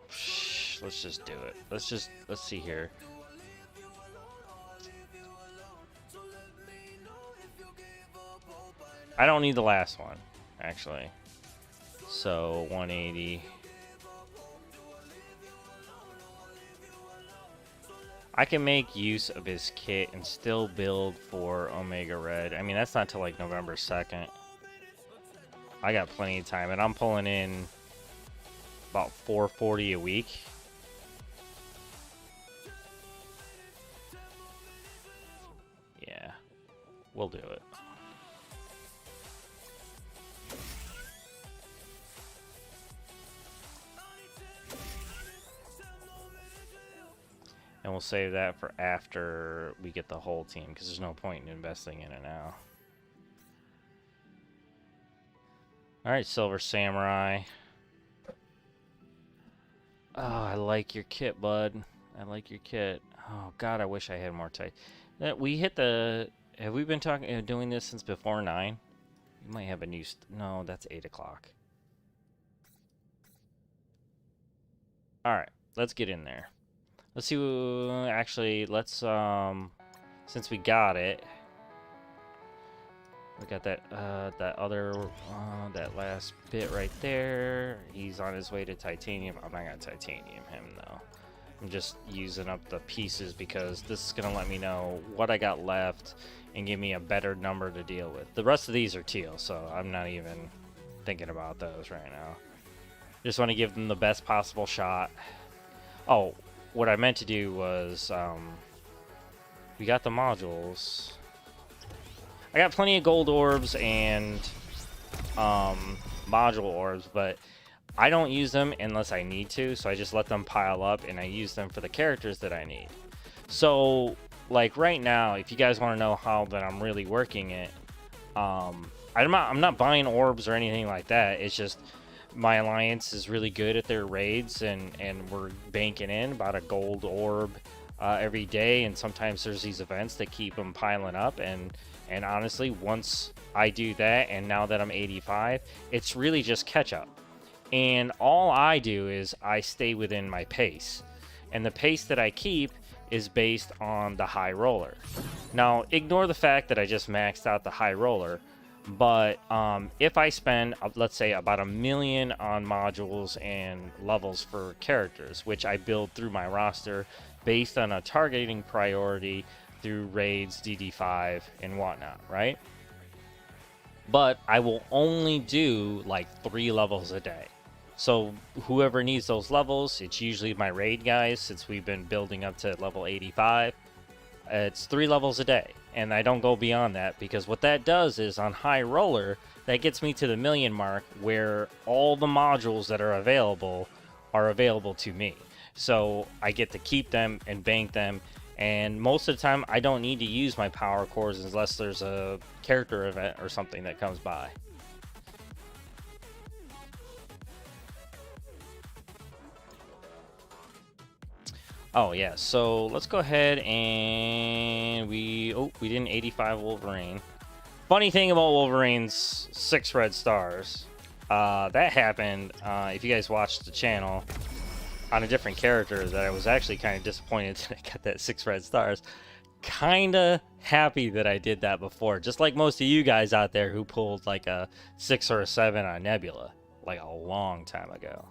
Shh, let's just do it. Let's see here. I don't need the last one, actually. So 180. I can make use of his kit and still build for Omega Red. I mean, that's not till like November 2nd. I got plenty of time, and I'm pulling in about 440 a week. Yeah, we'll do it. And we'll save that for after we get the whole team, because there's no point in investing in it now. Alright, Silver Samurai. Oh, I like your kit, bud. I like your kit. Oh, God, I wish I had more time. We hit the... Have we been doing this since before 9? You might have a new... No, that's 8 o'clock. Alright, let's get in there. Let's see, actually, let's, since we got it, we got that, that last bit right there. He's on his way to titanium. I'm not gonna titanium him, though. I'm just using up the pieces because this is gonna let me know what I got left and give me a better number to deal with. The rest of these are teal, so I'm not even thinking about those right now. Just want to give them the best possible shot. Oh, what I meant to do was, we got the modules. I got plenty of gold orbs and module orbs, but I don't use them unless I need to, so I just let them pile up and I use them for the characters that I need. So, like right now, if you guys want to know how that I'm really working it, I'm not buying orbs or anything like that. It's just my alliance is really good at their raids, and we're banking in about a gold orb every day, and sometimes there's these events that keep them piling up, and honestly, once I do that, and now that I'm 85, it's really just catch up. And all I do is I stay within my pace, and the pace that I keep is based on the high roller. Now, ignore the fact that I just maxed out the high roller. But if I spend, let's say, about $1 million on modules and levels for characters, which I build through my roster based on a targeting priority through raids, DD5, and whatnot, right? But I will only do like 3 levels a day. So whoever needs those levels, it's usually my raid guys, since we've been building up to level 85. It's 3 levels a day. and I don't go beyond that, because what that does is on high roller, that gets me to the 1,000,000 mark where all the modules that are available to me. So I get to keep them and bank them, and most of the time I don't need to use my power cores unless there's a character event or something that comes by. Oh yeah, so let's go ahead and we didn't 85 Wolverine. Funny thing about Wolverine's 6 red stars, that happened, if you guys watched the channel, on a different character, that I was actually kind of disappointed that I got that 6 red stars. Kinda happy that I did that before, just like most of you guys out there who pulled like a 6 or a 7 on Nebula, like a long time ago.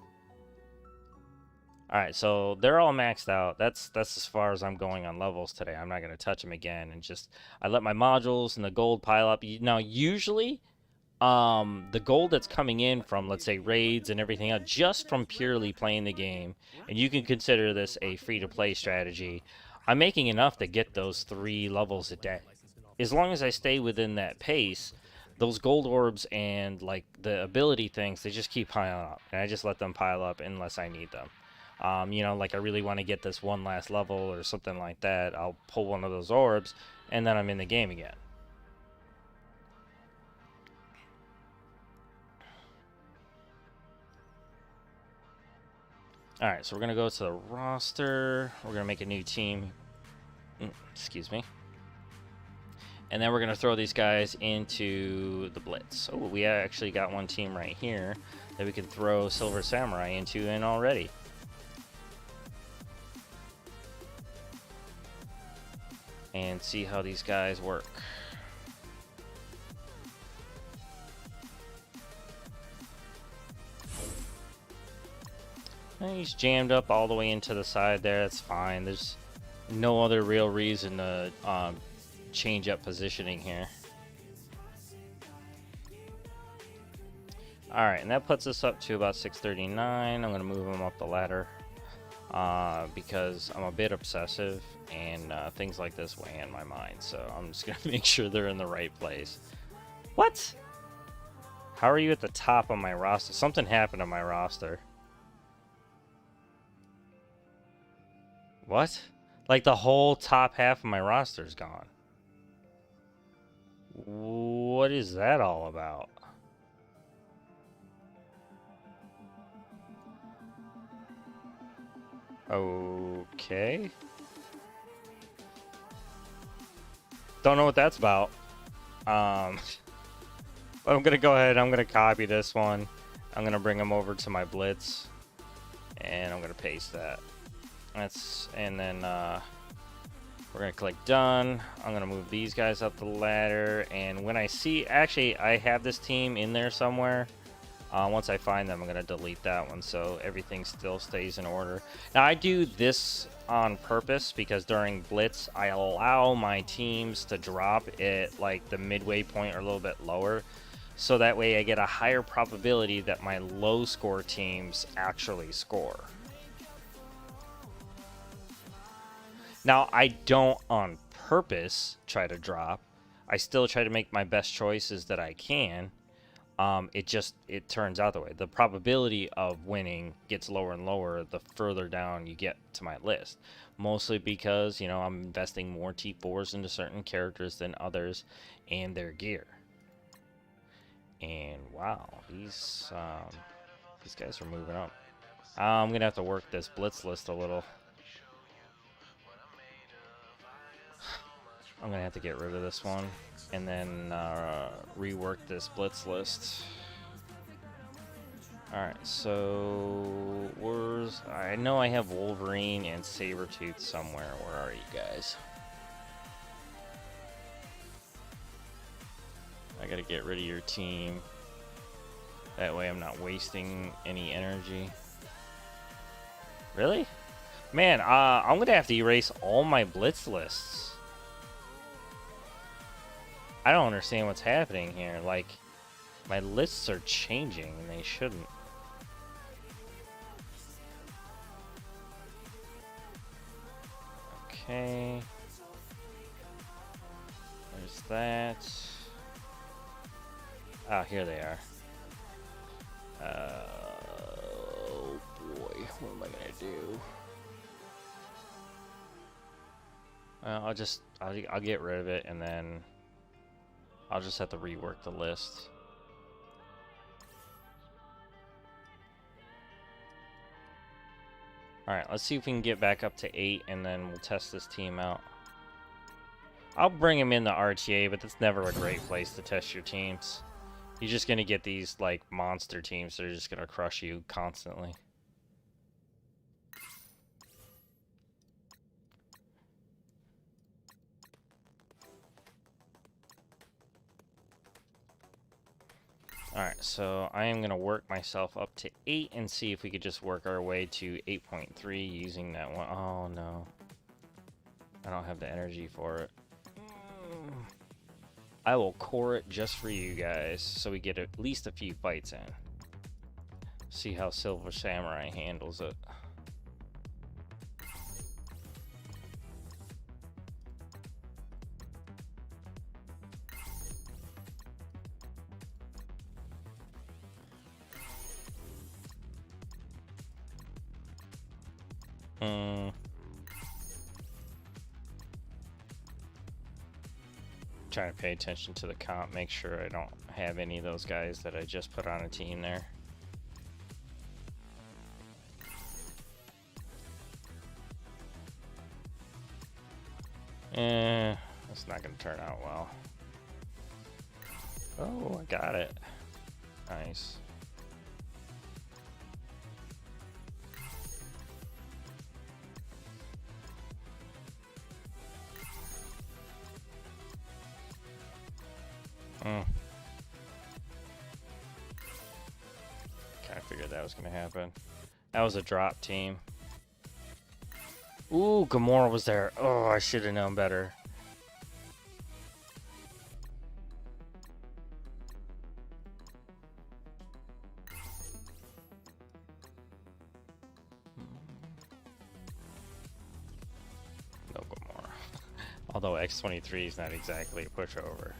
Alright, so they're all maxed out. That's as far as I'm going on levels today. I'm not going to touch them again, and just I let my modules and the gold pile up. Now, usually, the gold that's coming in from, let's say, raids and everything else, just from purely playing the game, and you can consider this a free-to-play strategy, I'm making enough to get those 3 levels a day. As long as I stay within that pace, those gold orbs and, like, the ability things, they just keep piling up, and I just let them pile up unless I need them. You know, like I really want to get this one last level or something like that, I'll pull one of those orbs, and then I'm in the game again. Alright, so we're going to go to the roster. We're going to make a new team. Excuse me. And then we're going to throw these guys into the Blitz. Oh, we actually got one team right here that we can throw Silver Samurai into in already. And see how these guys work. And he's jammed up all the way into the side there. That's fine. There's no other real reason to change up positioning here. Alright, and that puts us up to about 639. I'm going to move him up the ladder because I'm a bit obsessive, and things like this weigh in my mind. So I'm just going to make sure they're in the right place. What? How are you at the top of my roster? Something happened to my roster. What? Like the whole top half of my roster is gone. What is that all about? Okay. Don't know what that's about. I'm gonna go ahead, I'm gonna copy this one. I'm gonna bring them over to my Blitz, and I'm gonna paste that. And then we're gonna click done. I'm gonna move these guys up the ladder, and when I see, actually I have this team in there somewhere. Once I find them, I'm gonna delete that one so everything still stays in order. Now I do this on purpose because during Blitz I allow my teams to drop at like the midway point or a little bit lower, so that way I get a higher probability that my low score teams actually score. Now, I don't on purpose try to drop. I still try to make my best choices that I can. It turns out that way. The probability of winning gets lower and lower the further down you get to my list. Mostly because, you know, I'm investing more T4s into certain characters than others and their gear. And wow, these guys are moving up. I'm going to have to work this Blitz list a little. I'm going to have to get rid of this one and then rework this Blitz list. Alright, so I know I have Wolverine and Sabertooth somewhere. Where are you guys? I gotta get rid of your team. That way I'm not wasting any energy. Really? Man, I'm gonna have to erase all my Blitz lists. I don't understand what's happening here. Like, my lists are changing and they shouldn't. Okay. There's that. Oh, here they are. Oh boy, what am I gonna do? I'll get rid of it, and then I'll just have to rework the list. Alright, let's see if we can get back up to 8, and then we'll test this team out. I'll bring him in the RTA, but that's never a great place to test your teams. You're just going to get these, like, monster teams that are just going to crush you constantly. Alright, so I am going to work myself up to 8 and see if we could just work our way to 8.3 using that one. Oh, no. I don't have the energy for it. I will core it just for you guys so we get at least a few fights in. See how Silver Samurai handles it. Trying to pay attention to the comp, make sure I don't have any of those guys that I just put on a team there. That's not gonna turn out well. Oh, I got it. Nice. Kind of figured that was gonna happen. That was a drop team. Ooh, Gamora was there. Oh, I should have known better. No Gamora. Although X-23 is not exactly a pushover.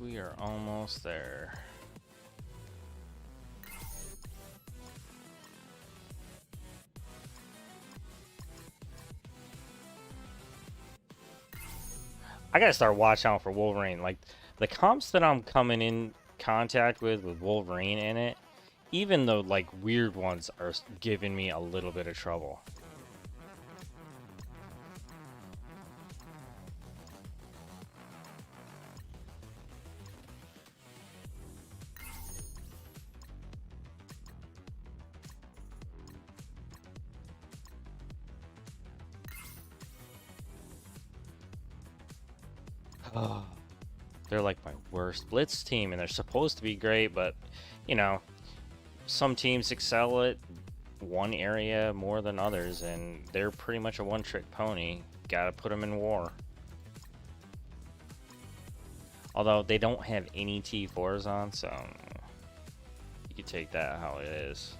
We are almost there. I gotta start watching out for Wolverine. Like, the comps that I'm coming in contact with Wolverine in it, even though, like, weird ones are giving me a little bit of trouble. Oh, they're like my worst blitz team, and they're supposed to be great, but, you know, some teams excel at one area more than others, and they're pretty much a one-trick pony. Gotta put them in war. Although they don't have any T4s on, so you can take that how it is.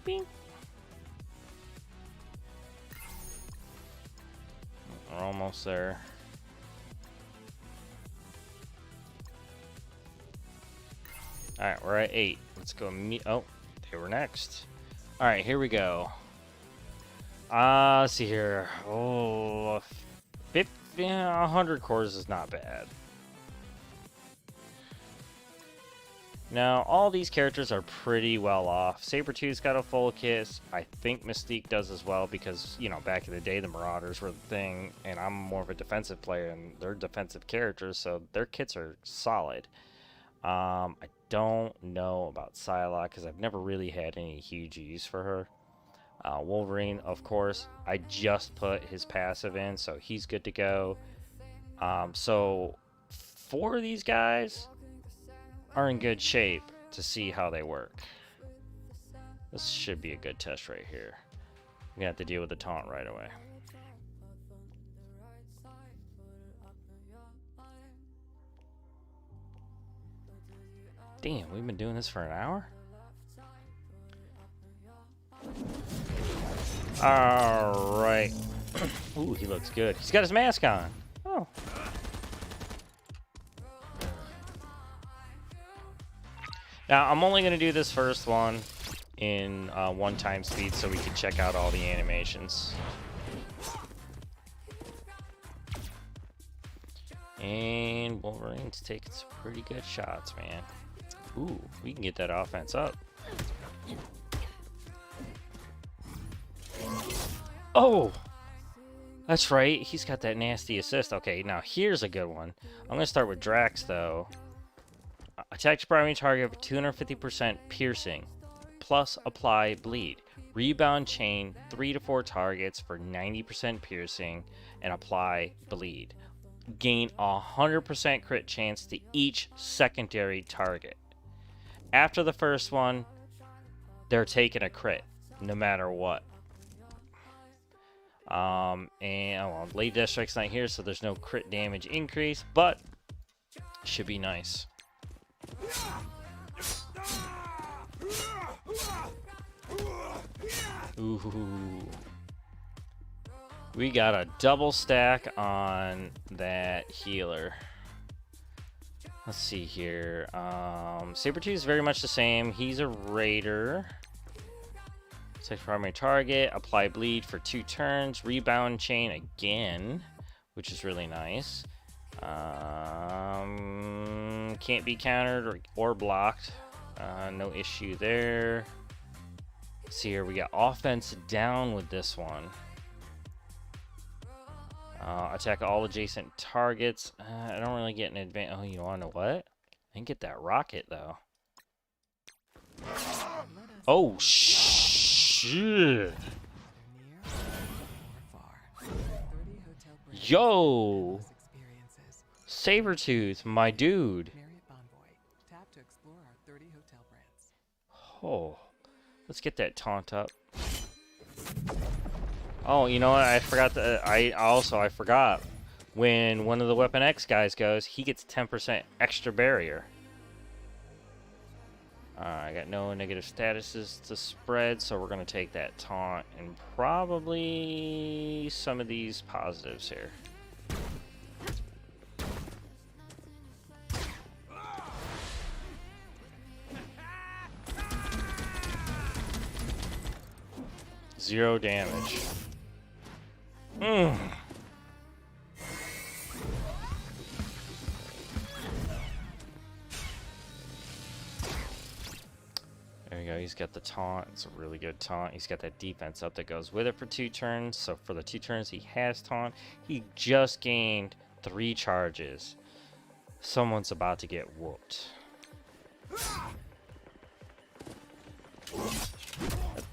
Bing. We're almost there. Alright, we're at 8. Let's go meet. Oh, they were next. Alright, here we go. Let's see here. Oh, 50, 100 cores is not bad. Now, all these characters are pretty well off. Sabertooth's got a full kit. I think Mystique does as well because, you know, back in the day, the Marauders were the thing, and I'm more of a defensive player, and they're defensive characters, so their kits are solid. I don't know about Psylocke because I've never really had any huge use for her. Wolverine, of course, I just put his passive in, so he's good to go. So, 4 of these guys are in good shape to see how they work. This should be a good test right here. We have to deal with the taunt right away. Damn, we've been doing this for an hour? Alright. Ooh, he looks good. He's got his mask on. Oh. Now, I'm only going to do this first one in 1x speed so we can check out all the animations. And Wolverine's taking some pretty good shots, man. Ooh, we can get that offense up. Oh! That's right, he's got that nasty assist. Okay, now here's a good one. I'm going to start with Drax, though. Attack to primary target with 250% piercing, plus apply bleed. Rebound chain 3 to 4 targets for 90% piercing and apply bleed. Gain 100% crit chance to each secondary target. After the first one, they're taking a crit, no matter what. Well, late Deathstrike's not here, so there's no crit damage increase, but should be nice. Ooh. We got a double stack on that healer. Let's see here. Sabertooth is very much the same. He's a raider. Take primary target, apply bleed for 2 turns, rebound chain again, which is really nice. Can't be countered or blocked. No issue there. Let's see here, we got offense down with this one. Attack all adjacent targets. I don't really get an advantage. Oh, you wanna know what? I didn't get that rocket though. Oh shit! Yo! Sabertooth, my dude. Oh, let's get that taunt up. Oh, you know what? I forgot that. I forgot when one of the Weapon X guys goes, he gets 10% extra barrier. I got no negative statuses to spread, so we're gonna take that taunt and probably some of these positives here. Zero damage. There we go. He's got the taunt. It's a really good taunt. He's got that defense up that goes with it for 2 turns. So for the 2 turns he has taunt, he just gained 3 charges. Someone's about to get whooped.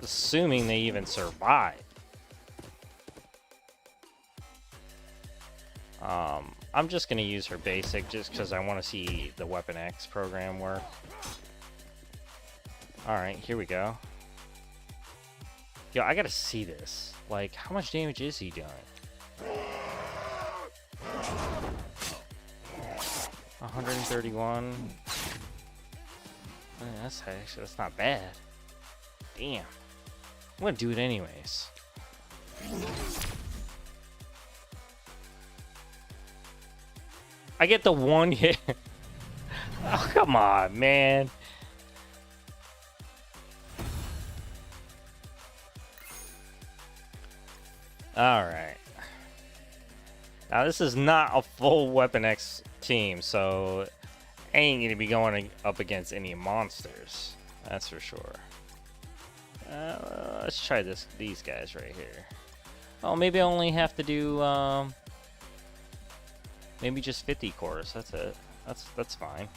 Assuming they even survive. I'm just going to use her basic just because I want to see the Weapon X program work. Alright, here we go. Yo, I gotta see this. Like, how much damage is he doing? 131. That's not bad. Damn. I'm gonna do it anyways. I get the 1 hit. Oh, come on, man. Alright. Now, this is not a full Weapon X team, so I ain't gonna be going up against any monsters. That's for sure. Let's try these guys right here. Oh, maybe I only have to do maybe just 50 cores. That's it. That's fine.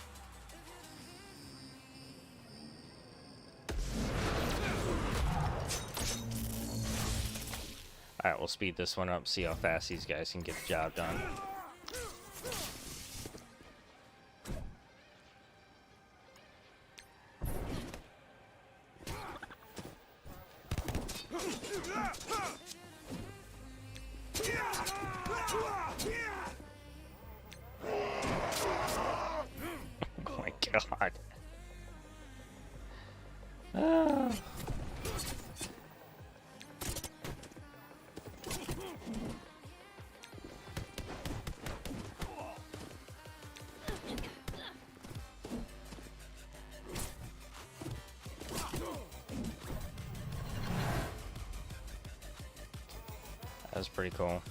Alright, we'll speed this one up, see how fast these guys can get the job done. Oh my god. Ah. That was pretty cool.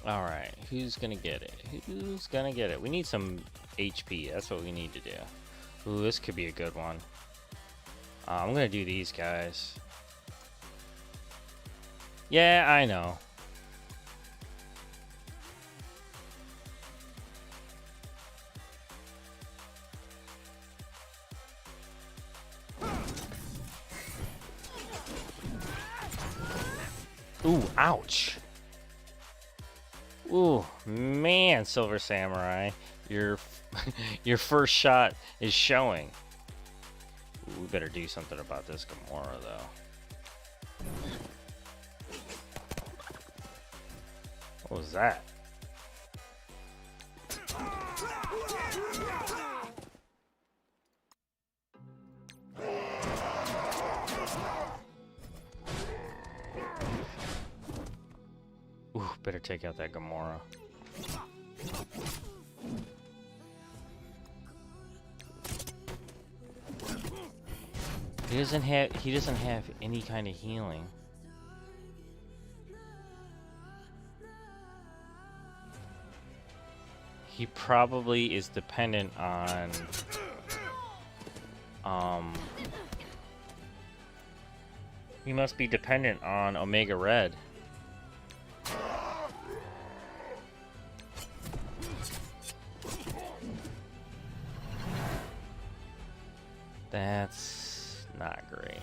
Alright, who's gonna get it? Who's gonna get it? We need some HP, that's what we need to do. Ooh, this could be a good one. I'm gonna do these guys. Yeah, I know. Ooh, ouch. Ooh, man, Silver Samurai, your your first shot is showing. Ooh, we better do something about this Gamora, though. What was that? Ooh, better take out that Gamora. He doesn't have any kind of healing. He probably is dependent on he must be dependent on Omega Red. That's not great.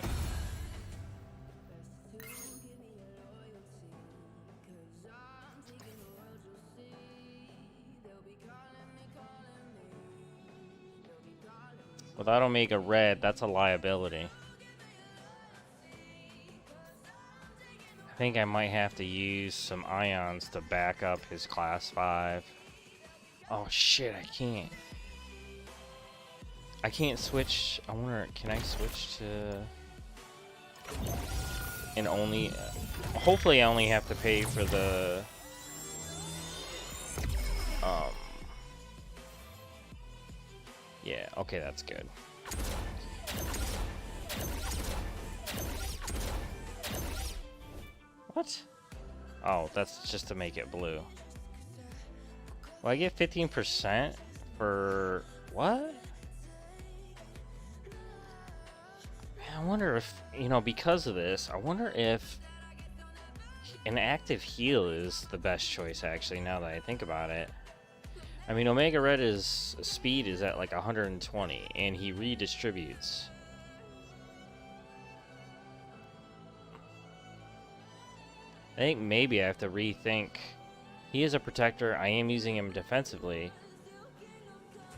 Without Omega Red, that's a liability. I think I might have to use some ions to back up his class 5. Oh shit, I can't switch. I wonder, can I switch to... And only... hopefully I only have to pay for the... Yeah, okay, that's good. What? Oh, that's just to make it blue. Well, I get 15% for... What? Man, I wonder if, you know, because of this, I wonder if an active heal is the best choice, actually, now that I think about it. I mean, Omega Red's speed is at like 120, and he redistributes. I think maybe I have to rethink. He is a protector. I am using him defensively.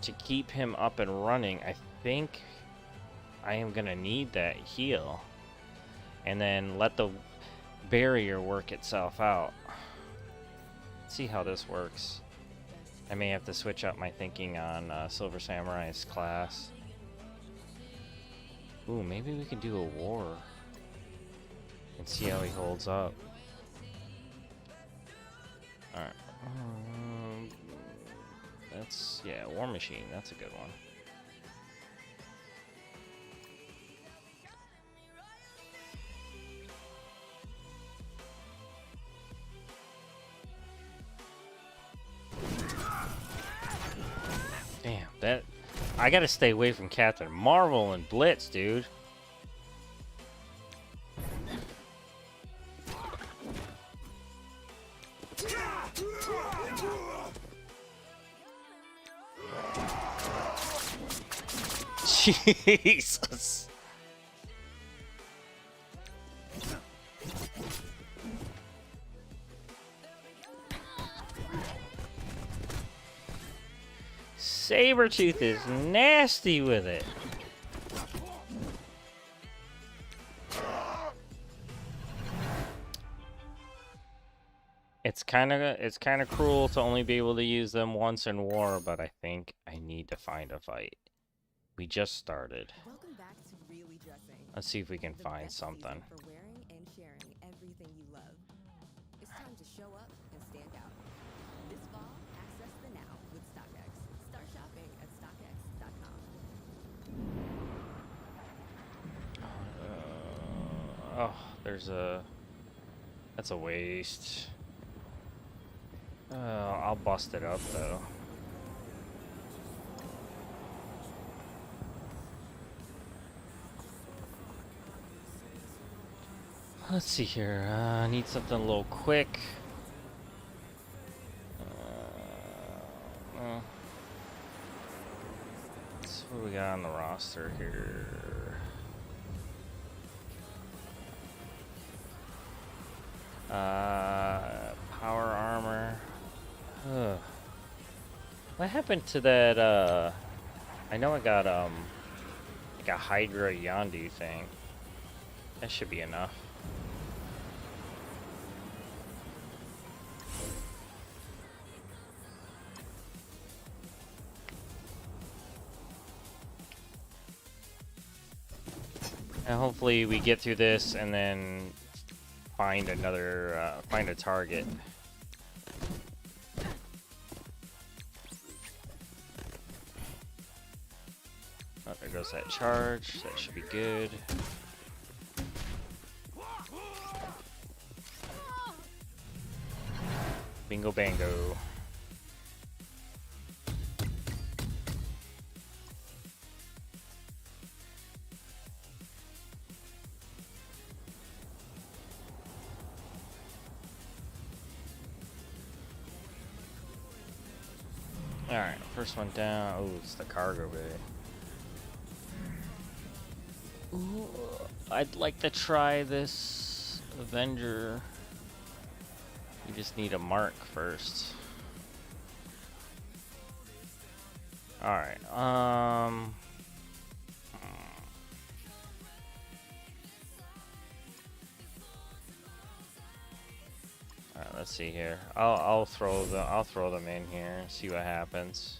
To keep him up and running, I think I am going to need that heal. And then let the barrier work itself out. Let's see how this works. I may have to switch up my thinking on Silver Samurai's class. Ooh, maybe we can do a war. And see how he holds up. Alright. That's, yeah, War Machine. That's a good one. Damn, that... I gotta stay away from Captain Marvel and Blitz, dude. Jesus. Sabertooth is nasty with it. It's kind of cruel to only be able to use them once in war, but I think I need to find a fight. We just started. Welcome back to Really Dressing. Let's see if we can The find best something. season for wearing and sharing everything you love. It's time to show up and stand out. This fall, access the now with StockX. Start shopping at StockX.com. Oh, there's a... That's a waste. I'll bust it up, though. Let's see here. I need something a little quick. Let's see what we got on the roster here. Power armor. Ugh. What happened to that, I know I got, like a Hydra Yondu thing. That should be enough. And hopefully we get through this and then find another, find a target. Oh, there goes that charge. That should be good. Bingo bango. Alright, first one down. Oh, it's the cargo bay. Ooh, I'd like to try this Avenger. You just need a mark first. Alright, Alright, let's see here. I'll throw them in here and see what happens.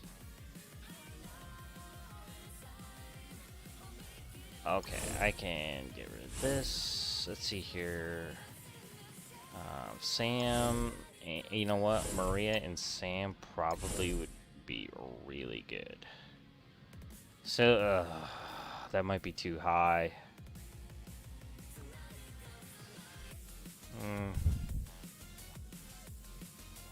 Okay, I can get rid of this. Let's see here. Sam, you know what? Maria and Sam probably would be really good. So, that might be too high.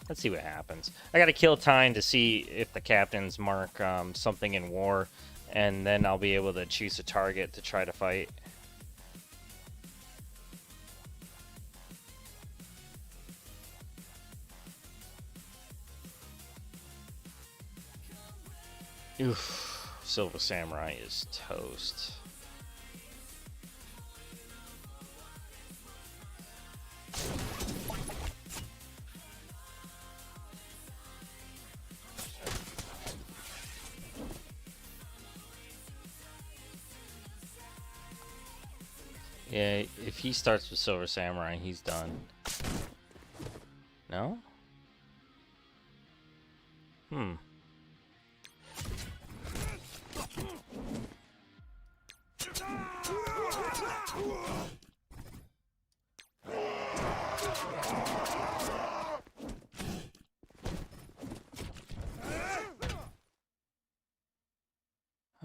Let's see what happens. I gotta kill time to see if the captains mark something in war, and then I'll be able to choose a target to try to fight. Oof, Silver Samurai is toast. Yeah, if he starts with Silver Samurai, he's done. No?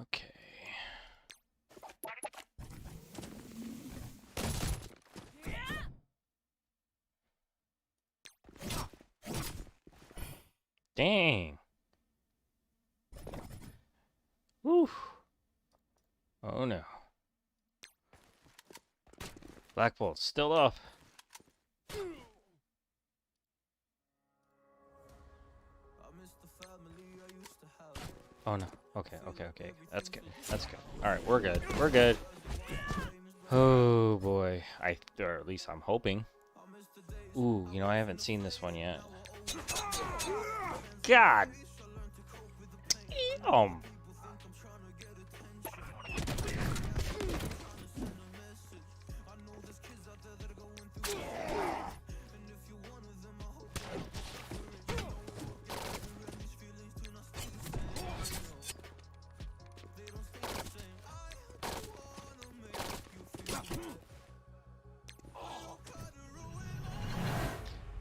Okay. Dang. Woo. Oh no. Black Bolt's still up. Oh no. Okay. That's good. That's good. Alright, we're good. We're good. Oh boy. Or at least I'm hoping. Ooh, you know, I haven't seen this one yet. God!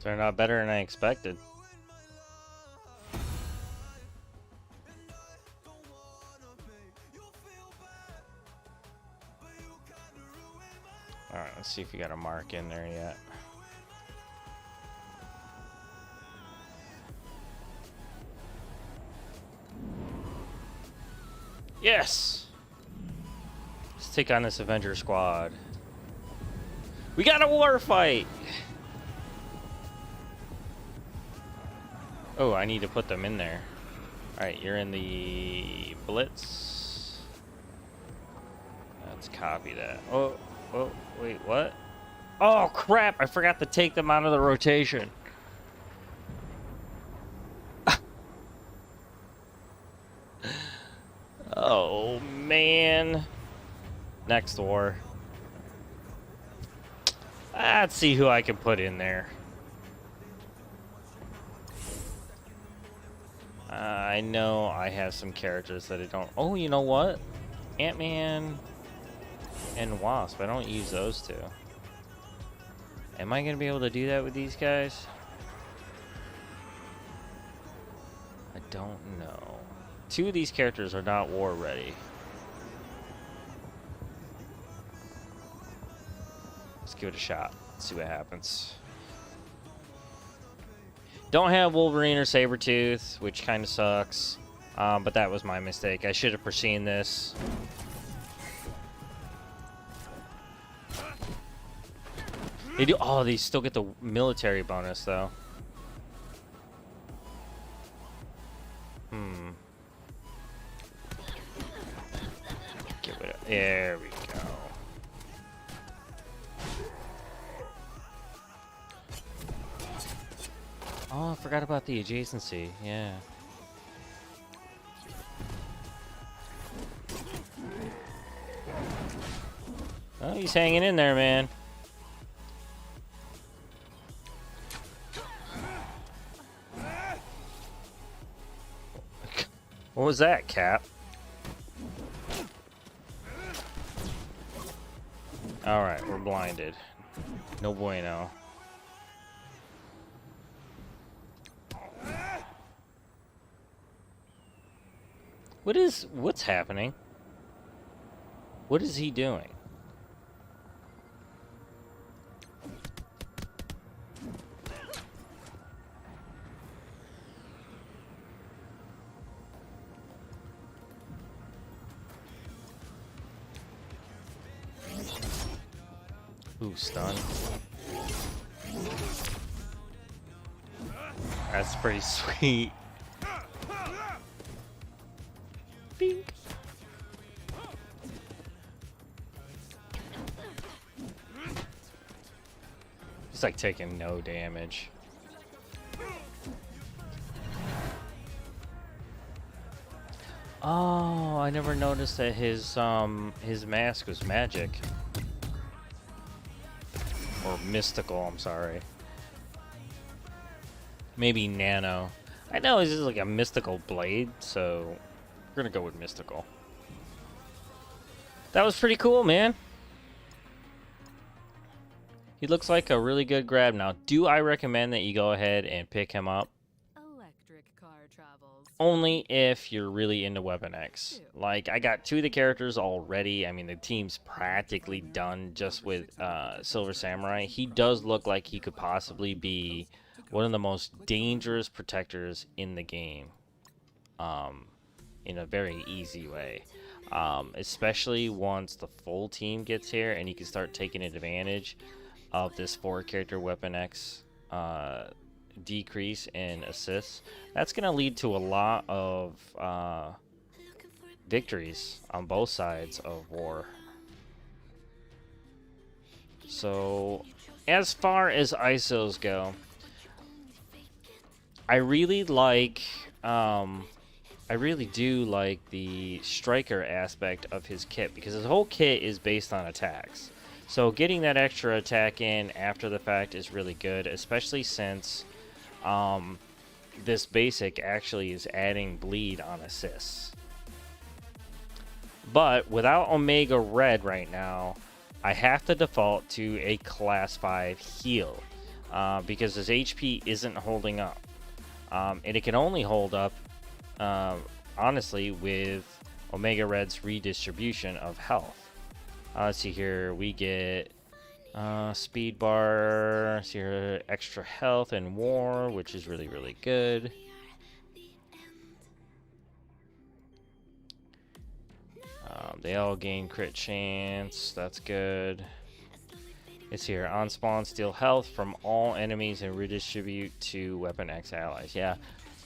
Turned out better than I expected. Alright, let's see if we got a mark in there yet. Yes! Let's take on this Avenger squad. We got a war fight! Oh, I need to put them in there. Alright, you're in the Blitz. Let's copy that. Oh, wait, what? Oh, crap! I forgot to take them out of the rotation. Oh, man. Next war. Let's see who I can put in there. I know I have some characters that I don't... Oh, you know what? Ant-Man and Wasp. I don't use those two. Am I going to be able to do that with these guys? I don't know. Two of these characters are not war ready. Let's give it a shot. See what happens. Don't have Wolverine or Sabertooth, which kind of sucks. But that was my mistake. I should have foreseen this. They do. Oh, they still get the military bonus though. Get rid of. There we go. Oh, I forgot about the adjacency. Yeah. Oh, he's hanging in there, man. What was that, Cap? Alright, we're blinded. No bueno. What's happening? What is he doing? Ooh, stun. That's pretty sweet. Bink. He's like taking no damage. Oh, I never noticed that his mask was magic. Or mystical, I'm sorry. Maybe nano. I know this is like a mystical blade, so we're gonna go with mystical. That was pretty cool, man. He looks like a really good grab now. Do I recommend that you go ahead and pick him up? Electric car travels. Only if you're really into Weapon X. Like, I got two of the characters already. I mean, the team's practically done just with Silver Samurai. He does look like he could possibly be one of the most dangerous protectors in the game. In a very easy way. Especially once the full team gets here and you can start taking advantage of this 4-character Weapon X decrease in assists. That's going to lead to a lot of victories on both sides of war. So, as far as ISOs go, I really like I really do like the striker aspect of his kit, because his whole kit is based on attacks. So getting that extra attack in after the fact is really good, especially since this basic actually is adding bleed on assists. But without Omega Red right now, I have to default to a class 5 heal because his HP isn't holding up. And it can only hold up, honestly, with Omega Red's redistribution of health. Let's see here, we get speed bar, see here, extra health and war, which is really, really good. They all gain crit chance, that's good. It's here, on spawn, steal health from all enemies and redistribute to Weapon X allies. Yeah,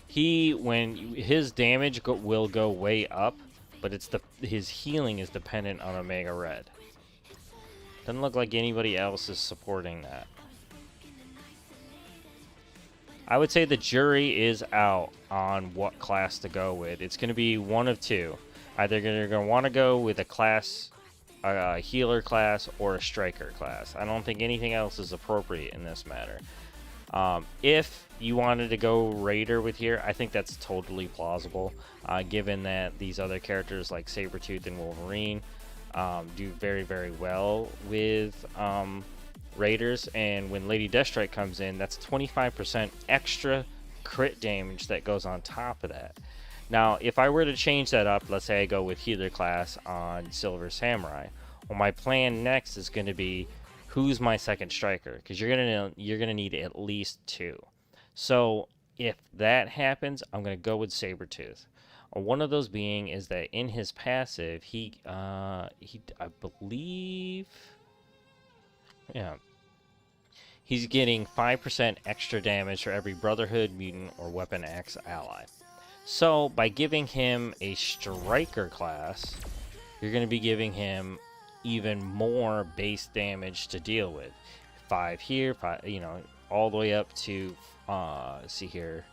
his damage will go way up, but his healing is dependent on Omega Red. Doesn't look like anybody else is supporting that. I would say the jury is out on what class to go with. It's going to be one of two. Either you're going to want to go with a healer class or a striker class. I don't think anything else is appropriate in this matter. If you wanted to go Raider with here, I think that's totally plausible, given that these other characters like Sabertooth and Wolverine do very, very well with Raiders, and when Lady Deathstrike comes in, that's 25% extra crit damage that goes on top of that. Now, if I were to change that up, let's say I go with healer class on Silver Samurai, well, my plan next is going to be who's my second striker, because you're gonna need at least two. So if that happens, I'm gonna go with Sabertooth. One of those being is that in his passive, I believe, yeah, he's getting 5% extra damage for every Brotherhood, Mutant, or Weapon X ally. So by giving him a striker class, you're going to be giving him even more base damage to deal with. 5 here, 5, all the way up to, see here,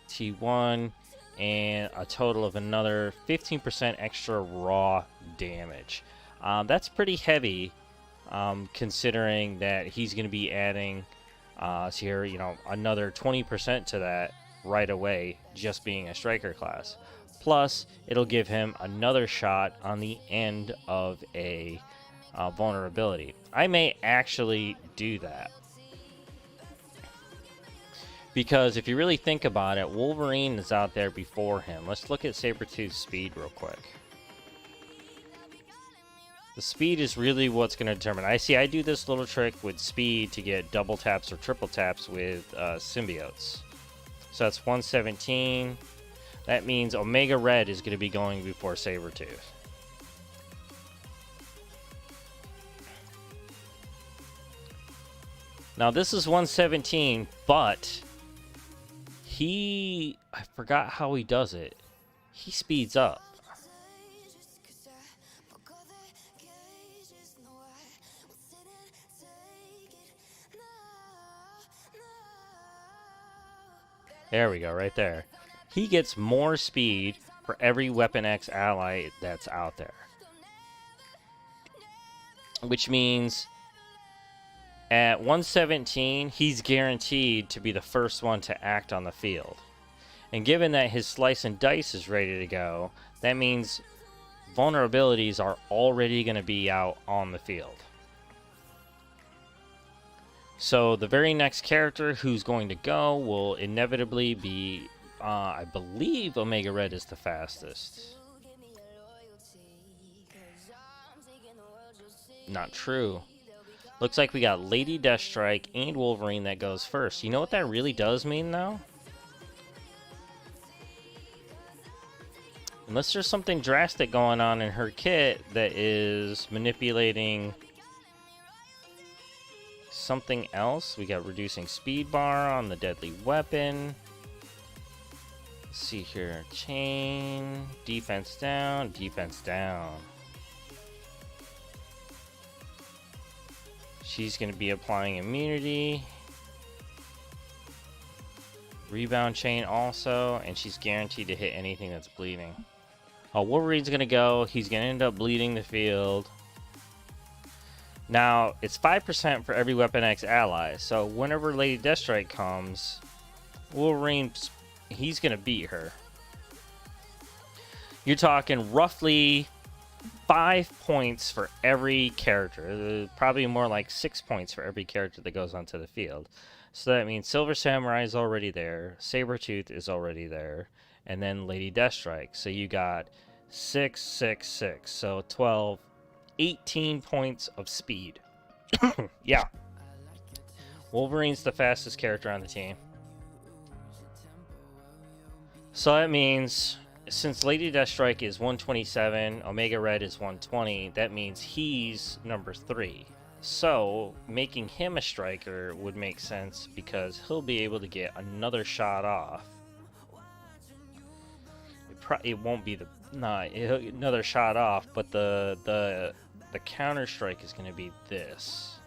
T1, and a total of another 15% extra raw damage. That's pretty heavy, considering that he's going to be adding, see here, another 20% to that right away, just being a striker class. Plus, it'll give him another shot on the end of a vulnerability. I may actually do that, because if you really think about it, Wolverine is out there before him. Let's look at Sabertooth's speed real quick. The speed is really what's going to determine. I do this little trick with speed to get double taps or triple taps with symbiotes. So that's 117. That means Omega Red is going to be going before Sabertooth. Now this is 117, but I forgot how he does it. He speeds up. There we go, right there. He gets more speed for every Weapon X ally that's out there. Which means at 117, he's guaranteed to be the first one to act on the field. And given that his Slice and Dice is ready to go, that means vulnerabilities are already going to be out on the field. So the very next character who's going to go will inevitably be, I believe Omega Red is the fastest. Not true. Looks like we got Lady Deathstrike and Wolverine that goes first. You know what that really does mean, though? Unless there's something drastic going on in her kit that is manipulating something else. We got reducing speed bar on the deadly weapon. Let's see here. Chain. Defense down. Defense down. She's going to be applying immunity. Rebound chain also, and she's guaranteed to hit anything that's bleeding. Oh, Wolverine's gonna go. He's gonna end up bleeding the field. Now, it's 5% for every Weapon X ally, so whenever Lady Deathstrike comes, Wolverine, he's gonna beat her. You're talking roughly 5 points for every character. Probably more like 6 points for every character that goes onto the field. So that means Silver Samurai is already there, Sabertooth is already there, and then Lady Deathstrike. So you got 6, 6, 6. So 12, 18 points of speed. Yeah. Wolverine's the fastest character on the team. So that means, since Lady Deathstrike is 127, Omega Red is 120, that means he's number 3. So, making him a striker would make sense because he'll be able to get another shot off. It won't be another shot off, but the counter strike is going to be this.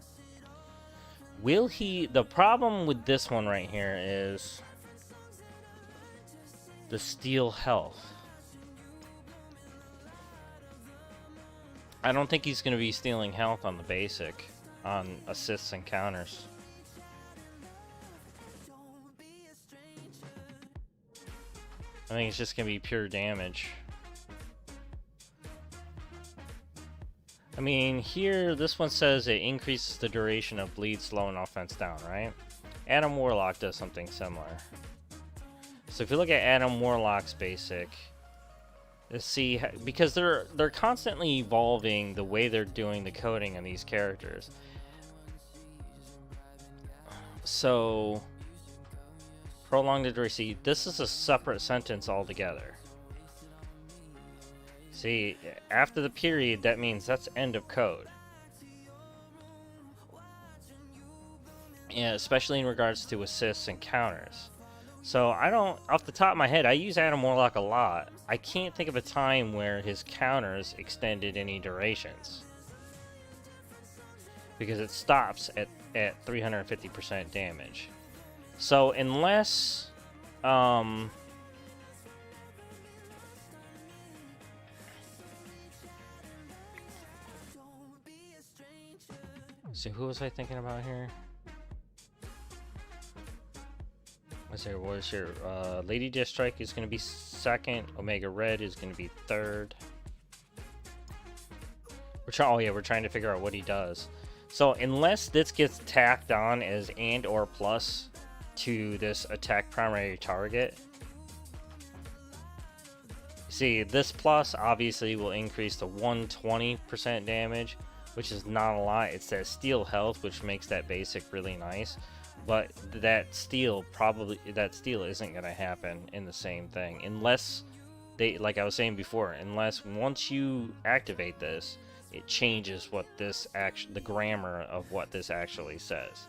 Will he? The problem with this one right here is the steal health. I don't think he's going to be stealing health on the basic, on assists and counters. I think it's just going to be pure damage. I mean, here, this one says it increases the duration of bleed, slow, and offense down, right? Adam Warlock does something similar. So if you look at Adam Warlock's basic, let's see, because they're constantly evolving the way they're doing the coding on these characters. So, prolong the duration. This is a separate sentence altogether. See, after the period, that means that's end of code. Yeah, especially in regards to assists and counters. So I don't, off the top of my head, I use Adam Warlock a lot. I can't think of a time where his counters extended any durations. Because it stops at 350% damage. So unless, so who was I thinking about here? What's your Lady Deathstrike is going to be second. Omega Red is going to be third. We're trying to figure out what he does. So unless this gets tacked on as and or plus to this attack primary target, see, this plus obviously will increase to 120% damage, which is not a lot. It's that steal health, which makes that basic really nice. But that steal isn't going to happen in the same thing unless they, like I was saying before, unless once you activate this, it changes what this the grammar of what this actually says.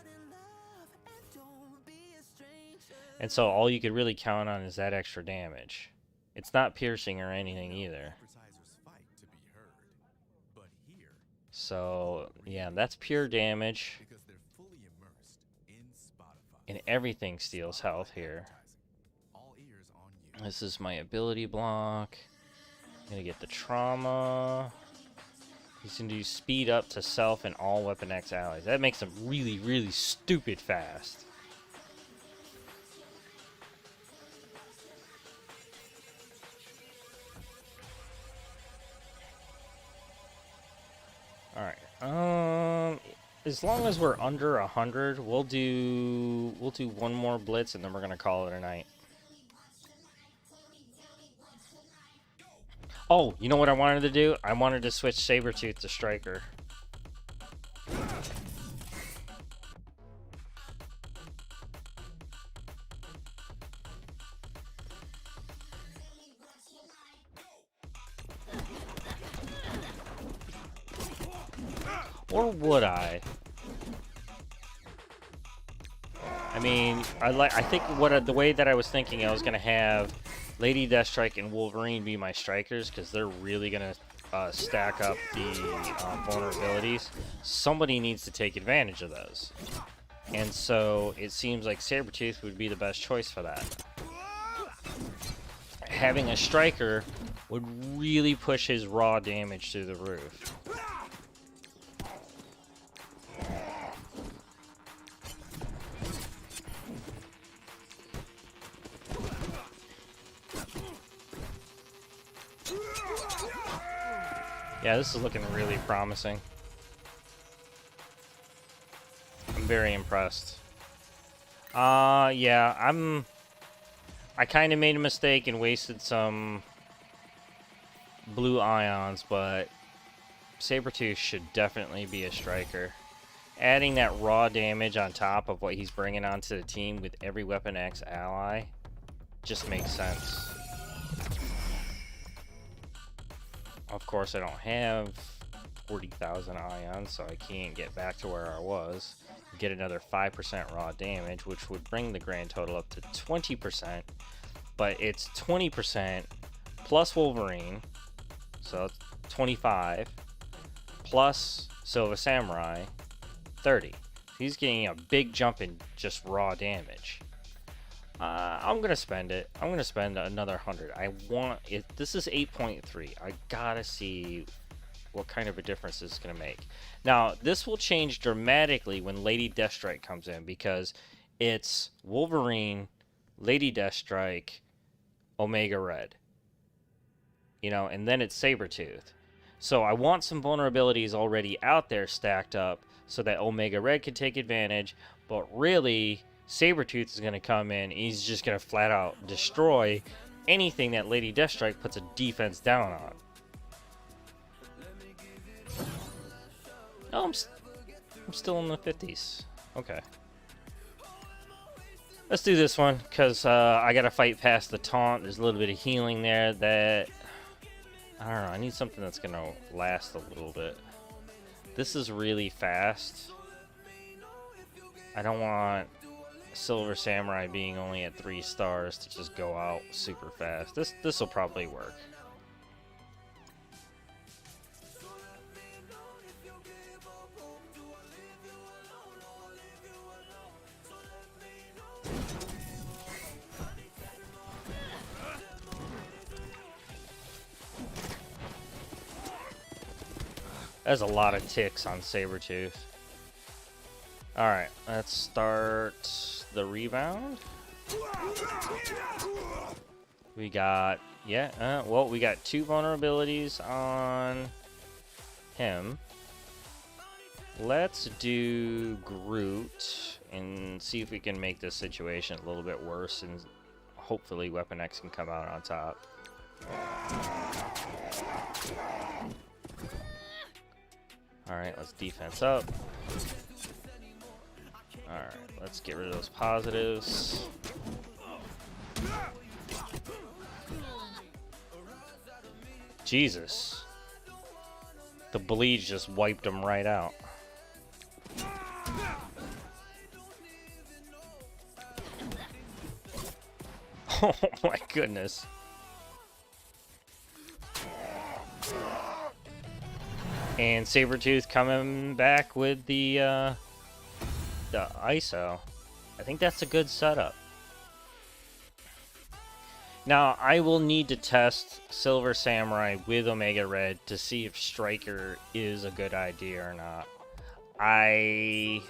And so all you could really count on is that extra damage. It's not piercing or anything either. So yeah, that's pure damage. And everything steals health here. This is my ability block. I'm gonna get the trauma. He's gonna do speed up to self and all Weapon X allies. That makes him really, really stupid fast. Alright. As long as we're under 100, we'll do one more blitz and then we're gonna call it a night. Oh, you know what I wanted to do? I wanted to switch Sabertooth to Striker. Or would I? I mean, I think the way that I was thinking, I was gonna have Lady Deathstrike and Wolverine be my strikers because they're really gonna stack up the vulnerabilities. Somebody needs to take advantage of those. And so it seems like Sabertooth would be the best choice for that. Having a striker would really push his raw damage through the roof. Yeah, this is looking really promising. I'm very impressed. Yeah, I kind of made a mistake and wasted some blue ions, but Sabertooth should definitely be a striker. Adding that raw damage on top of what he's bringing onto the team with every Weapon X ally just makes sense. Of course, I don't have 40,000 ions, so I can't get back to where I was. Get another 5% raw damage, which would bring the grand total up to 20%. But it's 20% plus Wolverine, so 25, plus Silver Samurai, 30. He's getting a big jump in just raw damage. I'm gonna spend it. I'm gonna spend another 100. I want it. This is 8.3. I gotta see what kind of a difference this is gonna make. Now, this will change dramatically when Lady Deathstrike comes in, because it's Wolverine, Lady Deathstrike, Omega Red. You know, and then it's Sabertooth. So I want some vulnerabilities already out there stacked up so that Omega Red can take advantage, but really Sabertooth is going to come in. He's just going to flat out destroy anything that Lady Deathstrike puts a defense down on. Oh, I'm still in the 50s. Okay. Let's do this one, because I got to fight past the taunt. There's a little bit of healing there that... I don't know. I need something that's going to last a little bit. This is really fast. I don't want Silver Samurai being only at 3 stars to just go out super fast. This will probably work. There's a lot of ticks on Sabertooth. Alright, let's start the rebound. We got, well, we got 2 vulnerabilities on him. Let's do Groot and see if we can make this situation a little bit worse, and hopefully Weapon X can come out on top. Alright, let's defense up. Alright, let's get rid of those positives. Jesus. The bleed just wiped them right out. Oh my goodness. And Sabertooth coming back with the ISO. I think that's a good setup. Now, I will need to test Silver Samurai with Omega Red to see if Striker is a good idea or not. I'm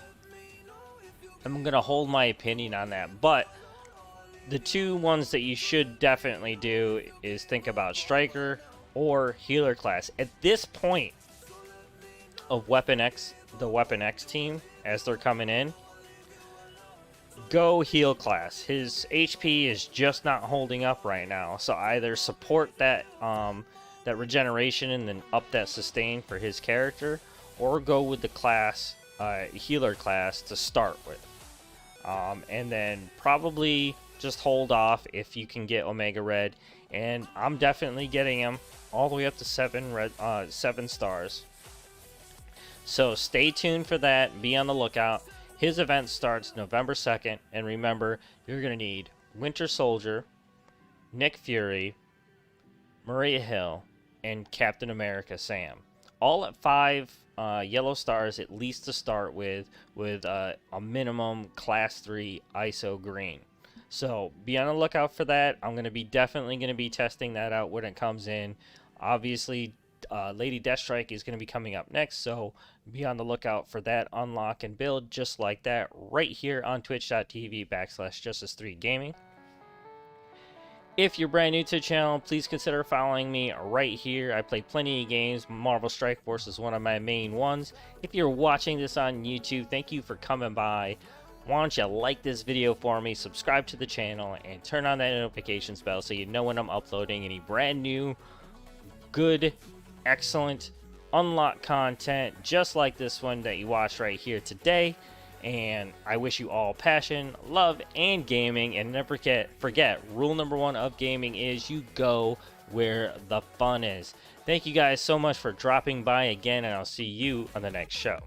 going to hold my opinion on that, but the 2 ones that you should definitely do is think about Striker or Healer class. At this point of Weapon X, the Weapon X team, as they're coming in, go heal class. His HP is just not holding up right now, so either support that that regeneration and then up that sustain for his character, or go with the class healer class to start with, and then probably just hold off if you can get Omega Red. And I'm definitely getting him all the way up to 7 stars. So stay tuned for that. Be on the lookout. His event starts November 2nd. And remember, you're going to need Winter Soldier, Nick Fury, Maria Hill, and Captain America Sam. All at 5 yellow stars at least to start with a minimum class 3 ISO green. So be on the lookout for that. I'm going to be definitely going to be testing that out when it comes in. Obviously, Lady Deathstrike is going to be coming up next, so be on the lookout for that unlock and build just like that right here on twitch.tv/Justice3Gaming. If you're brand new to the channel, please consider following me right here. I play plenty of games. Marvel Strike Force is one of my main ones. If you're watching this on YouTube, thank you for coming by. Why don't you like this video for me, subscribe to the channel, and turn on that notifications bell so you know when I'm uploading any brand new, good, excellent, unlocked content just like this one that you watched right here today. And I wish you all passion, love, and gaming. And never forget, rule number 1 of gaming is you go where the fun is. Thank you guys so much for dropping by again, and I'll see you on the next show.